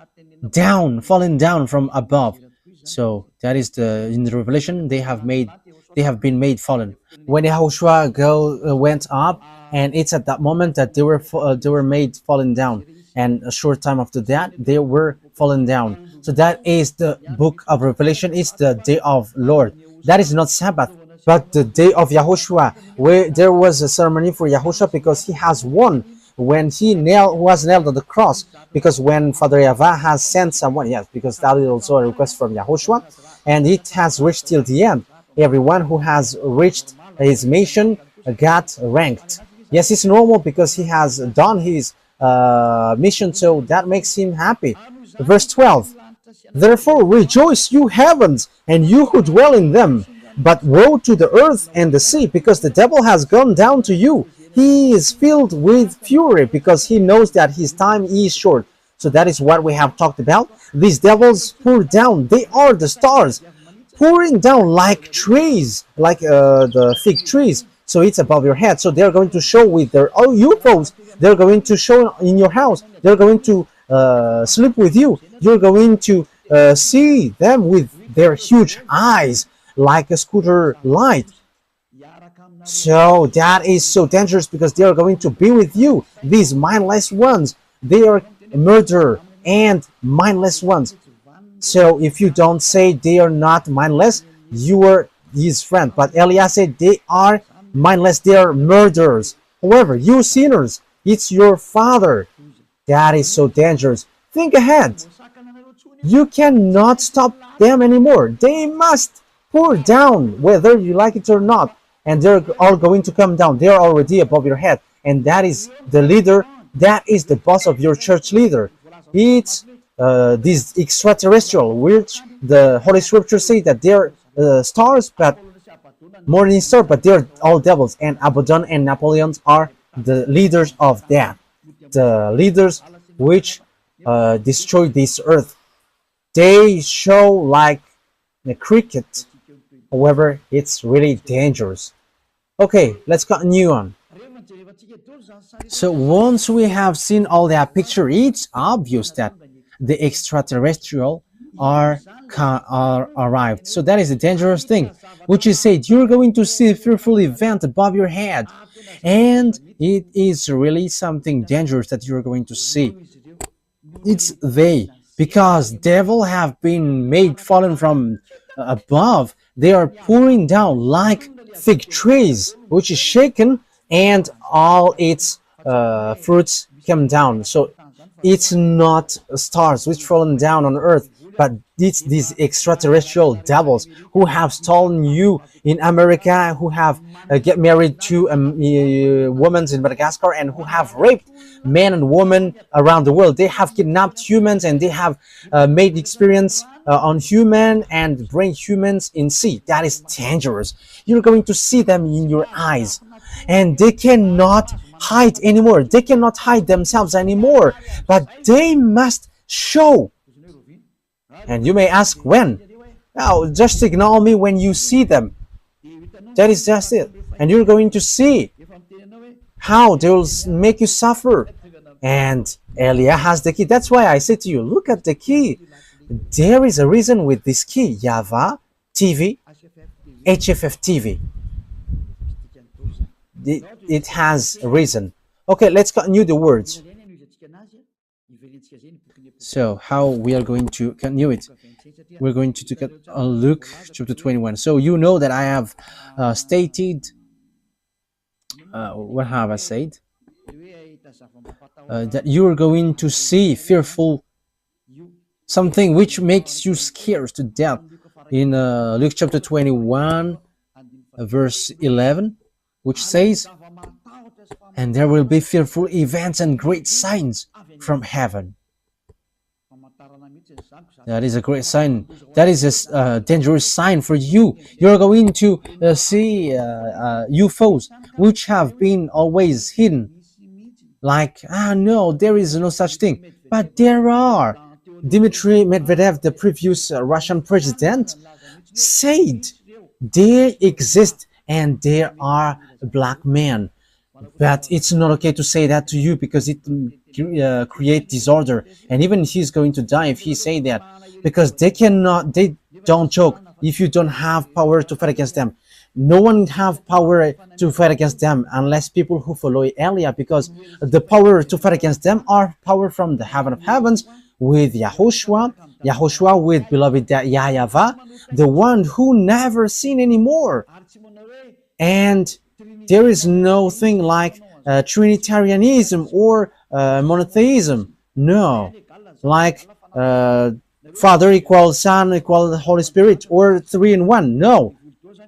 fallen down from above. So that is in the Revelation they have been made fallen. When YAHOSHUAH went up, and it's at that moment that they were made fallen down, and a short time after that they were fallen down. So that is the book of Revelation. It's the day of Lord. That is not Sabbath, but the day of YAHOSHUAH, where there was a ceremony for YAHOSHUAH because he has won when he was nailed on the cross. Because when Father YAHVAH has sent someone, yes, because that is also a request from YAHOSHUAH, and it has reached till the end. Everyone who has reached his mission got ranked. Yes, it's normal because he has done his mission, so that makes him happy. Verse 12. Therefore rejoice, you heavens, and you who dwell in them. But woe to the earth and the sea, because the devil has gone down to you. He is filled with fury because he knows that his time is short. So that is what we have talked about. These devils pour down. They are the stars pouring down like trees, like the fig trees. So it's above your head. So they're going to show with their UFOs. They're going to show in your house. They're going to sleep with you. You're going to see them with their huge eyes, like a scooter light. So that is so dangerous because they are going to be with you. These mindless ones, they are murderer and mindless ones. So if you don't say they are not mindless, you are his friend. But Elias said they are mindless, they are murderers. However, you sinners, it's your father. That is so dangerous. Think ahead. You cannot stop them anymore. They must pour down, whether you like it or not. And they're all going to come down. They're already above your head. And that is the leader. That is the boss of your church leader. It's this extraterrestrial, which the Holy Scripture say that they're stars, but morning star, but they're all devils. And Abaddon and Napoleon are the leaders of that. The leaders which destroy this earth. They show like a cricket. However, it's really dangerous. Okay, let's continue on. So once we have seen all that picture, it's obvious that the extraterrestrial are arrived. So that is a dangerous thing, which is said you're going to see a fearful event above your head, and it is really something dangerous that you're going to see. It's they, because devil have been made fallen from above. They are pouring down like fig trees, which is shaken, and all its fruits come down. So it's not stars which fallen down on earth. but it's these extraterrestrial devils who have stolen you in America, who have get married to women in Madagascar, and who have raped men and women around the world. They have kidnapped humans, and they have made experience on human and bring humans in sea. That is dangerous. You're going to see them in your eyes, and they cannot hide anymore. They cannot hide themselves anymore, but they must show. And you may ask when. Now, just ignore me when you see them. That is just it. And you're going to see how they will make you suffer. And Elia has the key. That's why I say to you, look at the key. There is a reason with this key. YAHVAH TV, HFF TV. It has a reason. Okay, let's continue the words. So how we are going to continue it? We're going to take a look chapter 21. So you know that I have stated, what have I said? That you are going to see fearful something which makes you scared to death in Luke chapter 21 verse 11, which says, and there will be fearful events and great signs from heaven. That is a great sign. That is a dangerous sign for you. You're going to see UFOs which have been always hidden. Like, no, there is no such thing. But there are. Dmitry Medvedev, the previous Russian president, said they exist and there are black men. But it's not okay to say that to you, because it creates disorder. And even he's going to die if he say that, because they don't joke if you don't have power to fight against them. No one have power to fight against them unless people who follow Elia, because the power to fight against them are power from the heaven of heavens with YAHOSHUAH with beloved YAHVAH, the one who never seen anymore. And there is no thing like Trinitarianism or monotheism. No, like Father equals Son equals Holy Spirit, or 3 in 1. No,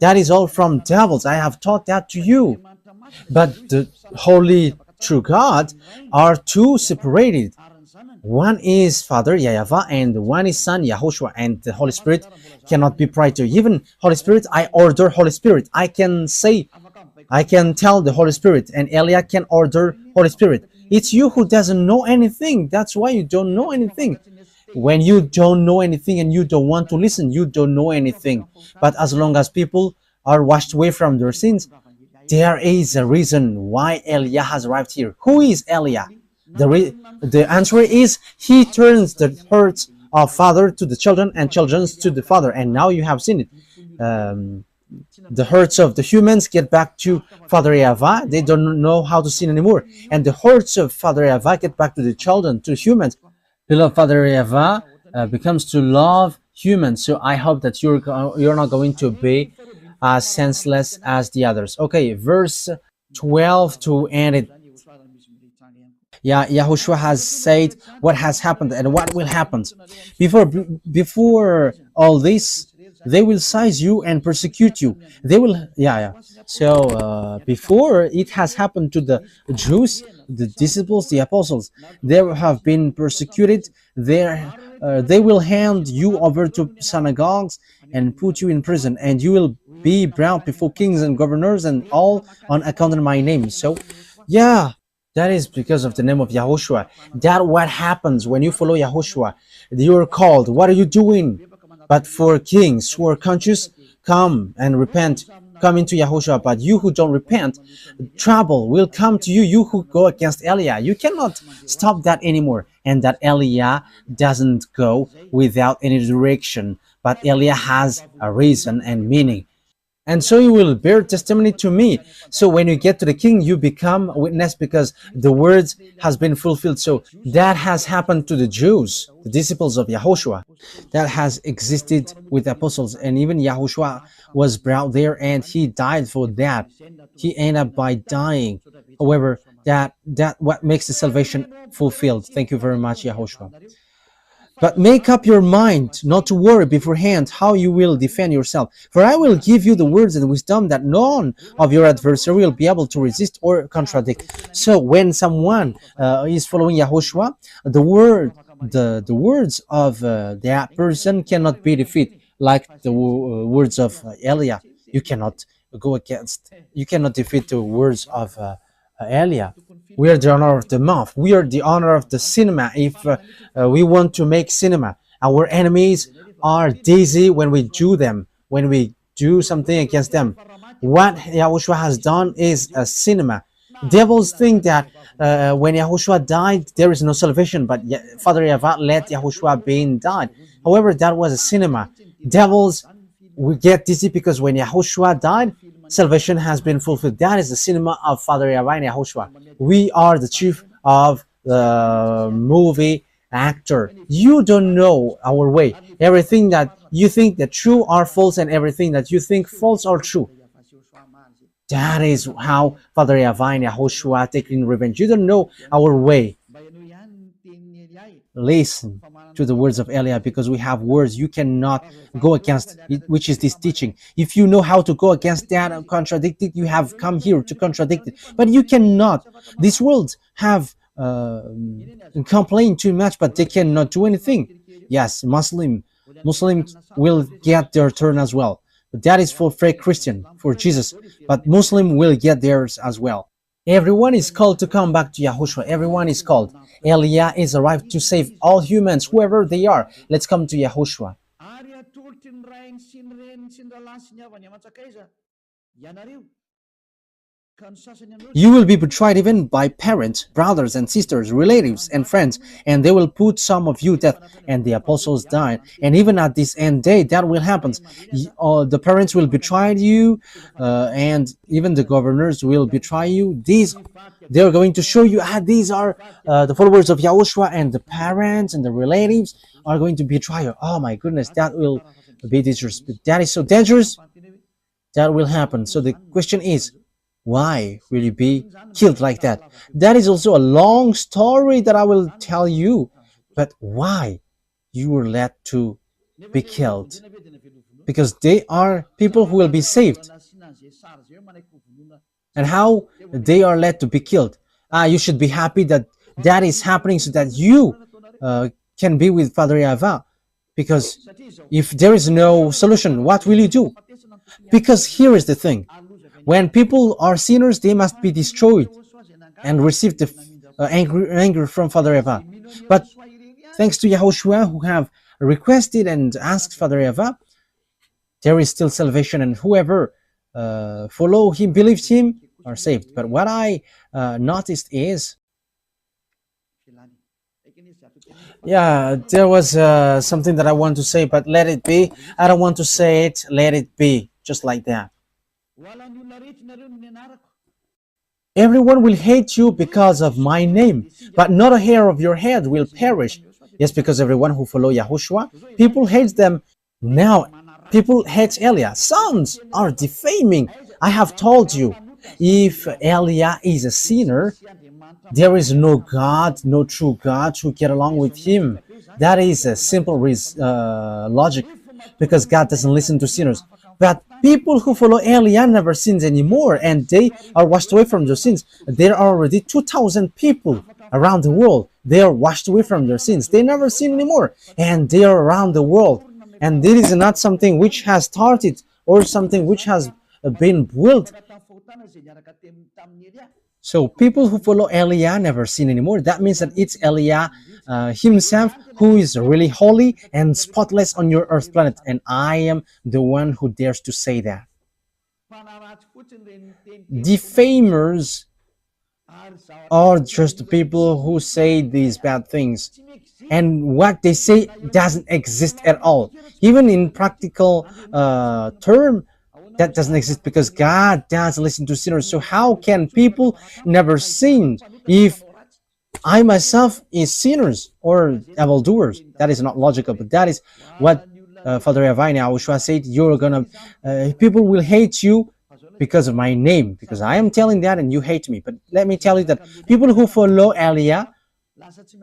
that is all from devils. I have taught that to you. But the holy true God are two separated. One is Father YAHVAH and one is Son YAHOSHUAH, and the Holy Spirit cannot be prior to. Even Holy Spirit, I order Holy Spirit. I can tell the Holy Spirit, and Elia can order Holy Spirit. It's you who doesn't know anything. That's why you don't know anything. When you don't know anything and you don't want to listen, you don't know anything. But as long as people are washed away from their sins, there is a reason why Elia has arrived here. Who is Elia? The answer is he turns the hearts of father to the children and children to the father. And now you have seen it. The hearts of the humans get back to Father YAHVAH. They don't know how to sin anymore. And the hearts of Father YAHVAH get back to the children, to humans. Beloved Father YAHVAH becomes to love humans. So I hope that you're not going to be as senseless as the others. Okay, verse 12 to end it. YAHOSHUAH has said what has happened and what will happen. Before all this, they will seize you and persecute you. They will, So before it has happened to the Jews, the disciples, the apostles, they have been persecuted. They will hand you over to synagogues and put you in prison, and you will be brought before kings and governors, and all on account of my name. So, that is because of the name of YAHOSHUAH. That what happens when you follow YAHOSHUAH. You are called. What are you doing? But for kings who are conscious, come and repent. Come into YAHOSHUAH. But you who don't repent, trouble will come to you. You who go against Elia. You cannot stop that anymore. And that Elia doesn't go without any direction. But Elia has a reason and meaning. And so you will bear testimony to me. So when you get to the king, you become a witness, because the words has been fulfilled. So that has happened to the Jews, the disciples of YAHOSHUAH. That has existed with the apostles. And even YAHOSHUAH was brought there and he died for that. He ended up by dying. However, that what makes the salvation fulfilled. Thank you very much, YAHOSHUAH. But make up your mind not to worry beforehand how you will defend yourself. For I will give you the words and wisdom that none of your adversary will be able to resist or contradict. So when someone is following Yahushua, the words of that person cannot be defeated, like the words of Elia. You cannot go against. You cannot defeat the words of Elia. We are the honor of the mouth. We are the honor of the cinema. If we want to make cinema, our enemies are dizzy when we do them, when we do something against them. What Yahushua has done is a cinema. Devils think that when Yahushua died, there is no salvation, but Father YAHVAH let Yahushua being died. However, that was a cinema. Devils we get dizzy because when Yahushua died, salvation has been fulfilled. That is the cinema of Father YAHVAH and Yahushua. We are the chief of the movie actor. You don't know our way. Everything that you think that true are false, and everything that you think false are true. That is how Father YAHVAH and Yahushua taking revenge. You don't know our way. Listen to the words of Elia, because we have words you cannot go against it, which is this teaching. If you know how to go against that and contradict it, you have come here to contradict it, but you cannot. These worlds have complained too much, but they cannot do anything. Yes, Muslims will get their turn as well, but that is for fake Christian, for Jesus, but Muslim will get theirs as well. Everyone is called to come back to Yahushua. Everyone is called. Elia is arrived to save all humans, whoever they are. Let's come to Yahushua. You will be betrayed even by parents, brothers and sisters, relatives and friends, and they will put some of you to death. And the apostles died. And even at this end day, that will happen. The parents will betray you, and even the governors will betray you. They are going to show you these are the followers of Yahushua, and the parents and the relatives are going to betray you. Oh my goodness, that will be dangerous. That is so dangerous. That will happen. So the question is, why will you be killed like that? That is also a long story that I will tell you. But why you were led to be killed? Because they are people who will be saved. And how they are led to be killed? You should be happy that that is happening so that you can be with Father YAHVAH. Because if there is no solution, what will you do? Because here is the thing. When people are sinners, they must be destroyed and receive the anger from Father YAHVAH. But thanks to Yahushua, who have requested and asked Father YAHVAH, there is still salvation, and whoever follow him, believes him, are saved. But what I noticed is, there was something that I want to say, but let it be. I don't want to say it. Let it be, just like that. Everyone will hate you because of my name, but not a hair of your head will perish. Yes, because everyone who follow Yahushua, people hate them. Now, people hate Elia. Sons are defaming. I have told you, if Elia is a sinner, there is no God, no true God to get along with him. That is a simple logic, because God doesn't listen to sinners. But people who follow Elia never sins anymore, and they are washed away from their sins. There are already 2,000 people around the world. They are washed away from their sins. They never sin anymore, and they are around the world. And this is not something which has started or something which has been built. So people who follow Elia never sin anymore. That means that it's Elia himself who is really holy and spotless on your earth planet. And I am the one who dares to say that. Defamers are just people who say these bad things. And what they say doesn't exist at all. Even in practical term, that doesn't exist, because God doesn't listen to sinners. So how can people never sin if I myself is sinners or evildoers? That is not logical, but that is what Father YAHVAH and Yahushua said. You're gonna, people will hate you because of my name, because I am telling that and you hate me. But let me tell you that people who follow Elia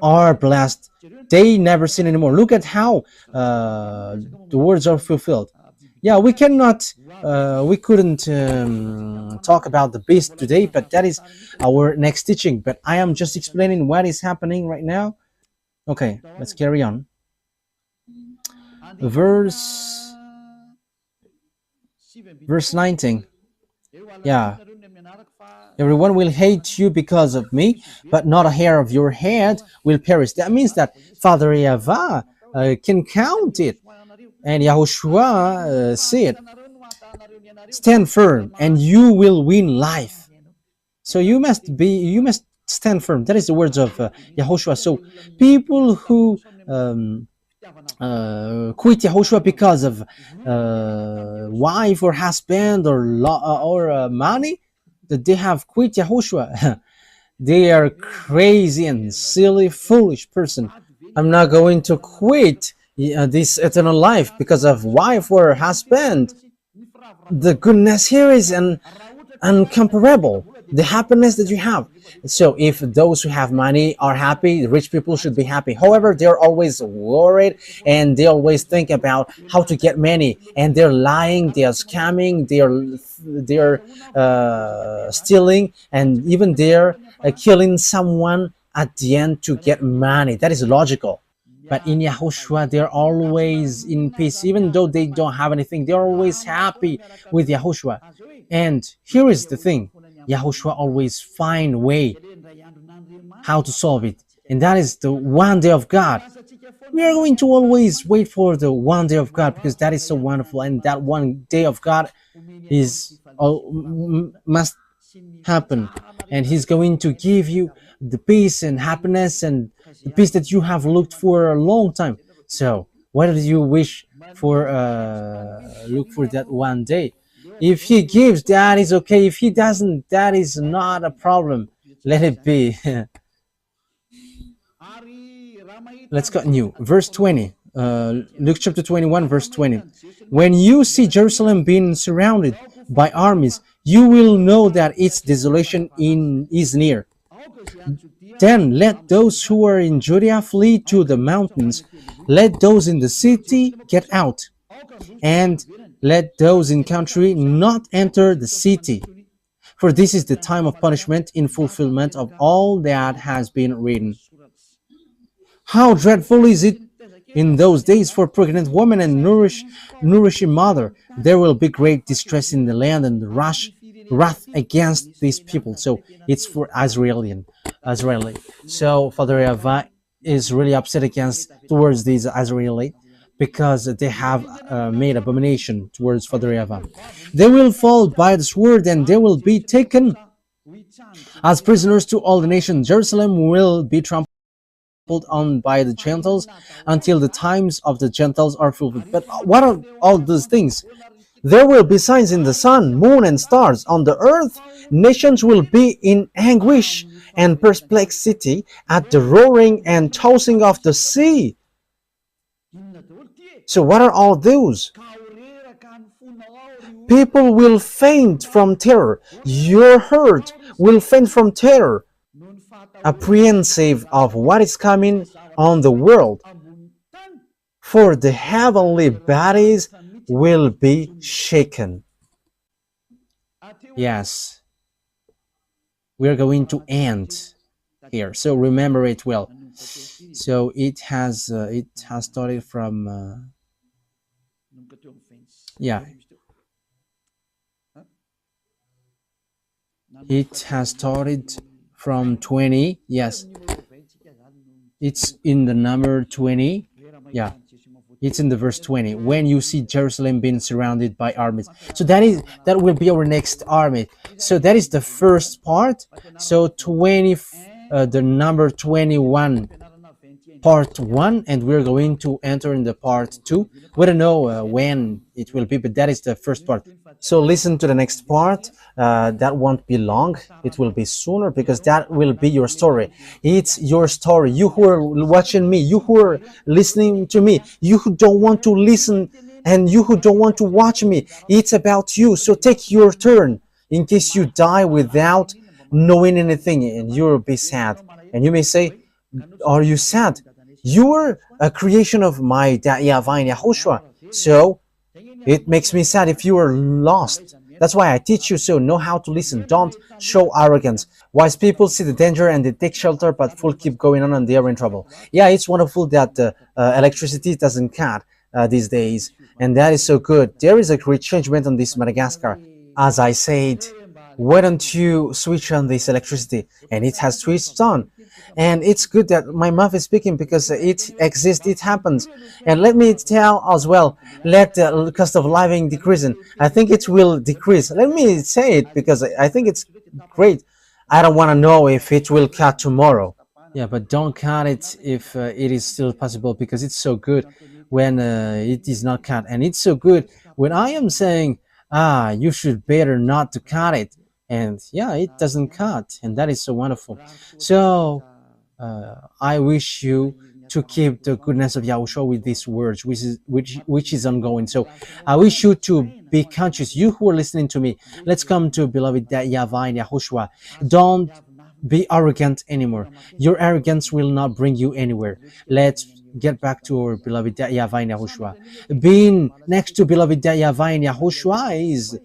are blessed. They never sin anymore. Look at how the words are fulfilled. Yeah, we couldn't talk about the beast today, but that is our next teaching. But I am just explaining what is happening right now. Okay, let's carry on. Verse 19. Yeah, everyone will hate you because of me, but not a hair of your head will perish. That means that Father YAHVAH can count it. And YAHOSHUAH said, stand firm and you will win life. So you must stand firm. That is the words of YAHOSHUAH. So people who quit YAHOSHUAH because of wife or husband or money, that they have quit YAHOSHUAH. They are crazy and silly, foolish person. I'm not going to quit this eternal life because of wife or husband. The goodness here is incomparable. The happiness that you have. So if those who have money are happy, rich people should be happy. However, they're always worried and they always think about how to get money, and they're lying, they are scamming, they're stealing, and even they're killing someone at the end to get money. That is logical. But in YAHOSHUAH, they're always in peace. Even though they don't have anything, they're always happy with YAHOSHUAH. And here is the thing. YAHOSHUAH always find a way how to solve it. And that is the one day of God. We are going to always wait for the one day of God because that is so wonderful. And that one day of God must happen. And He's going to give you the peace and happiness and the peace that you have looked for a long time. So what do you wish for? Look for that one day. If He gives, that is okay. If He doesn't, that is not a problem. Let it be. Let's continue. Verse 20. Luke chapter 21, verse 20. When you see Jerusalem being surrounded by armies, you will know that its desolation is near. Then let those who are in Judea flee to the mountains. Let those in the city get out. And let those in country not enter the city. For this is the time of punishment in fulfillment of all that has been written. How dreadful is it in those days for pregnant women and nourishing mother? There will be great distress in the land and wrath against these people. So it's for Israeli. So Father YAHVAH is really upset towards these Israeli because they have made abomination towards Father YAHVAH. They will fall by the sword and they will be taken as prisoners to all the nations. Jerusalem will be trampled on by the Gentiles until the times of the Gentiles are fulfilled. But what are all those things? There will be signs in the sun, moon, and stars. On the earth, nations will be in anguish and perplexity at the roaring and tossing of the sea. So what are all those? People will faint from terror. Your heart will faint from terror, apprehensive of what is coming on the world. For the heavenly bodies will be shaken. Yes, we are going to end here. So remember it well. So it has started from it has started from 20. Yes, it's in the number 20. Yeah, it's in the verse 20. When you see Jerusalem being surrounded by armies. So that will be our next army. So that is the first part. So the number 21, part 1, and we're going to enter in the part 2. We don't know when it will be, but that is the first part. So listen to the next part. That won't be long. It will be sooner because that will be your story. It's your story. You who are watching me, you who are listening to me, you who don't want to listen and you who don't want to watch me, it's about you. So take your turn in case you die without knowing anything, and you'll be sad. And you may say, Are you sad? You are a creation of my dad YAHVAH and YAHOSHUAH. So it makes me sad if you are lost. That's why I teach you, so know how to listen. Don't show arrogance. Wise people see the danger and they take shelter, but fools keep going on and they are in trouble. Yeah, it's wonderful that electricity doesn't cut these days, and that is so good. There is a great changement on this Madagascar. As I said, why don't you switch on this electricity? And it has switched on. And it's good that my mouth is speaking because it exists, it happens. And let me tell as well, let the cost of living decrease. I think it will decrease. Let me say it because I think it's great. I don't want to know if it will cut tomorrow. Yeah, but don't cut it if it is still possible, because it's so good when it is not cut. And it's so good when I am saying, you should better not to cut it. And yeah, it doesn't cut. And that is so wonderful. So I wish you to keep the goodness of Yahushua with these words, which is ongoing. So I wish you to be conscious. You who are listening to me, let's come to beloved YAHVAH and YAHOSHUAH. Don't be arrogant anymore. Your arrogance will not bring you anywhere. Let's get back to our beloved YAHVAH and YAHOSHUAH. Being next to beloved YAHVAH and YAHOSHUAH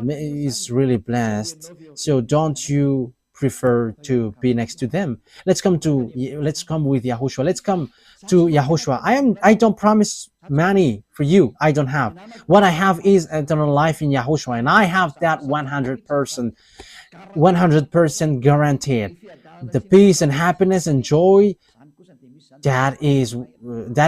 is really blessed. So don't you prefer to be next to them? Let's come with YAHOSHUAH. Let's come to YAHOSHUAH. I don't promise money for you. I don't have. What I have is eternal life in YAHOSHUAH, and I have that 100% guaranteed. The peace and happiness and joy that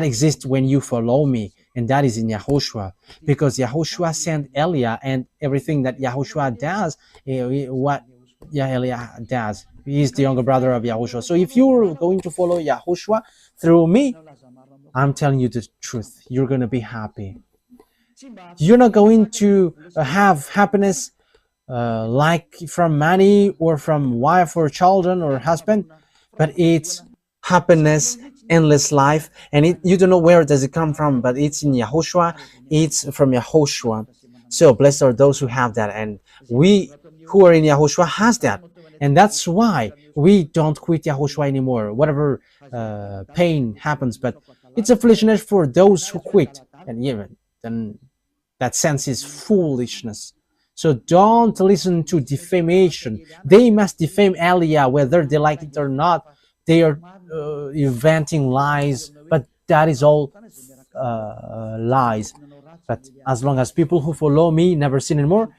exists when you follow me, and that is in YAHOSHUAH, because YAHOSHUAH sent Elia, and everything that YAHOSHUAH does, what Elia does, he is the younger brother of YAHOSHUAH. So if you're going to follow YAHOSHUAH through me, I'm telling you the truth, you're going to be happy. You're not going to have happiness like from money or from wife or children or husband, but it's happiness, endless life, and you don't know where does it come from, but it's in YAHOSHUAH. It's from YAHOSHUAH. So blessed are those who have that, and we who are in YAHOSHUAH has that, and that's why we don't quit YAHOSHUAH anymore, whatever pain happens. But it's a foolishness for those who quit, and even then that sense is foolishness. So don't listen to defamation. They must defame Elia whether they like it or not. They are inventing lies, but that is all lies. But as long as people who follow me never sin anymore,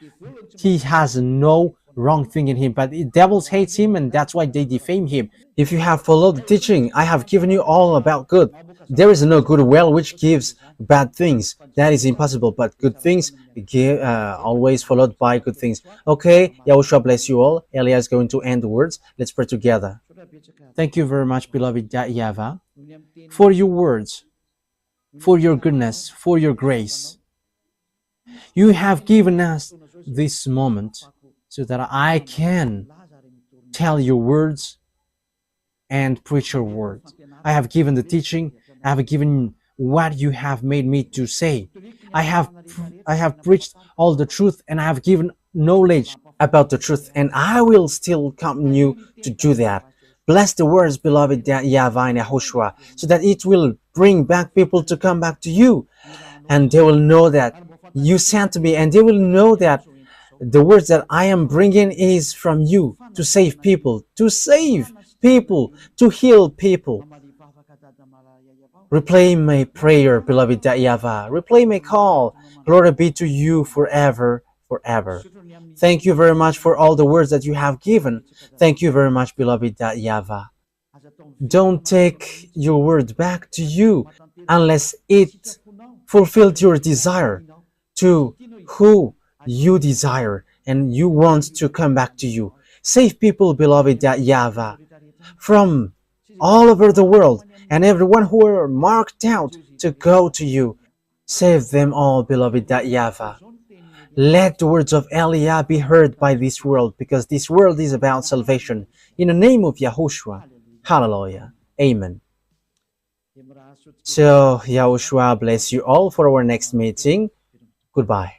he has no wrong thing in him. But the devils hates him, and that's why they defame him. If you have followed the teaching, I have given you all about good. There is no good well which gives bad things. That is impossible, but good things always followed by good things. Okay, Yahushua bless you all. Elia is going to end the words. Let's pray together. Thank you very much, beloved YAHVAH, for your words, for your goodness, for your grace. You have given us this moment so that I can tell your words and preach your words. I have given the teaching. I have given what you have made me to say. I have preached all the truth, and I have given knowledge about the truth, and I will still continue to do that. Bless the words, beloved YAHVAH and YAHOSHUAH, so that it will bring back people to come back to you, and they will know that you sent me, and they will know that the words that I am bringing is from you to save people, to heal people. Replay my prayer, beloved YAHVAH. Replay my call. Glory be to you forever, forever. Thank you very much for all the words that you have given. Thank you very much, beloved YAHVAH. Don't take your word back to you unless it fulfilled your desire to who you desire and you want to come back to you. Save people, beloved YAHVAH, from all over the world, and everyone who are marked out to go to you. Save them all, beloved YAHVAH. Let the words of Elia be heard by this world, because this world is about salvation. In the name of YAHOSHUAH. Hallelujah. Amen. So, YAHOSHUAH bless you all for our next meeting. Goodbye.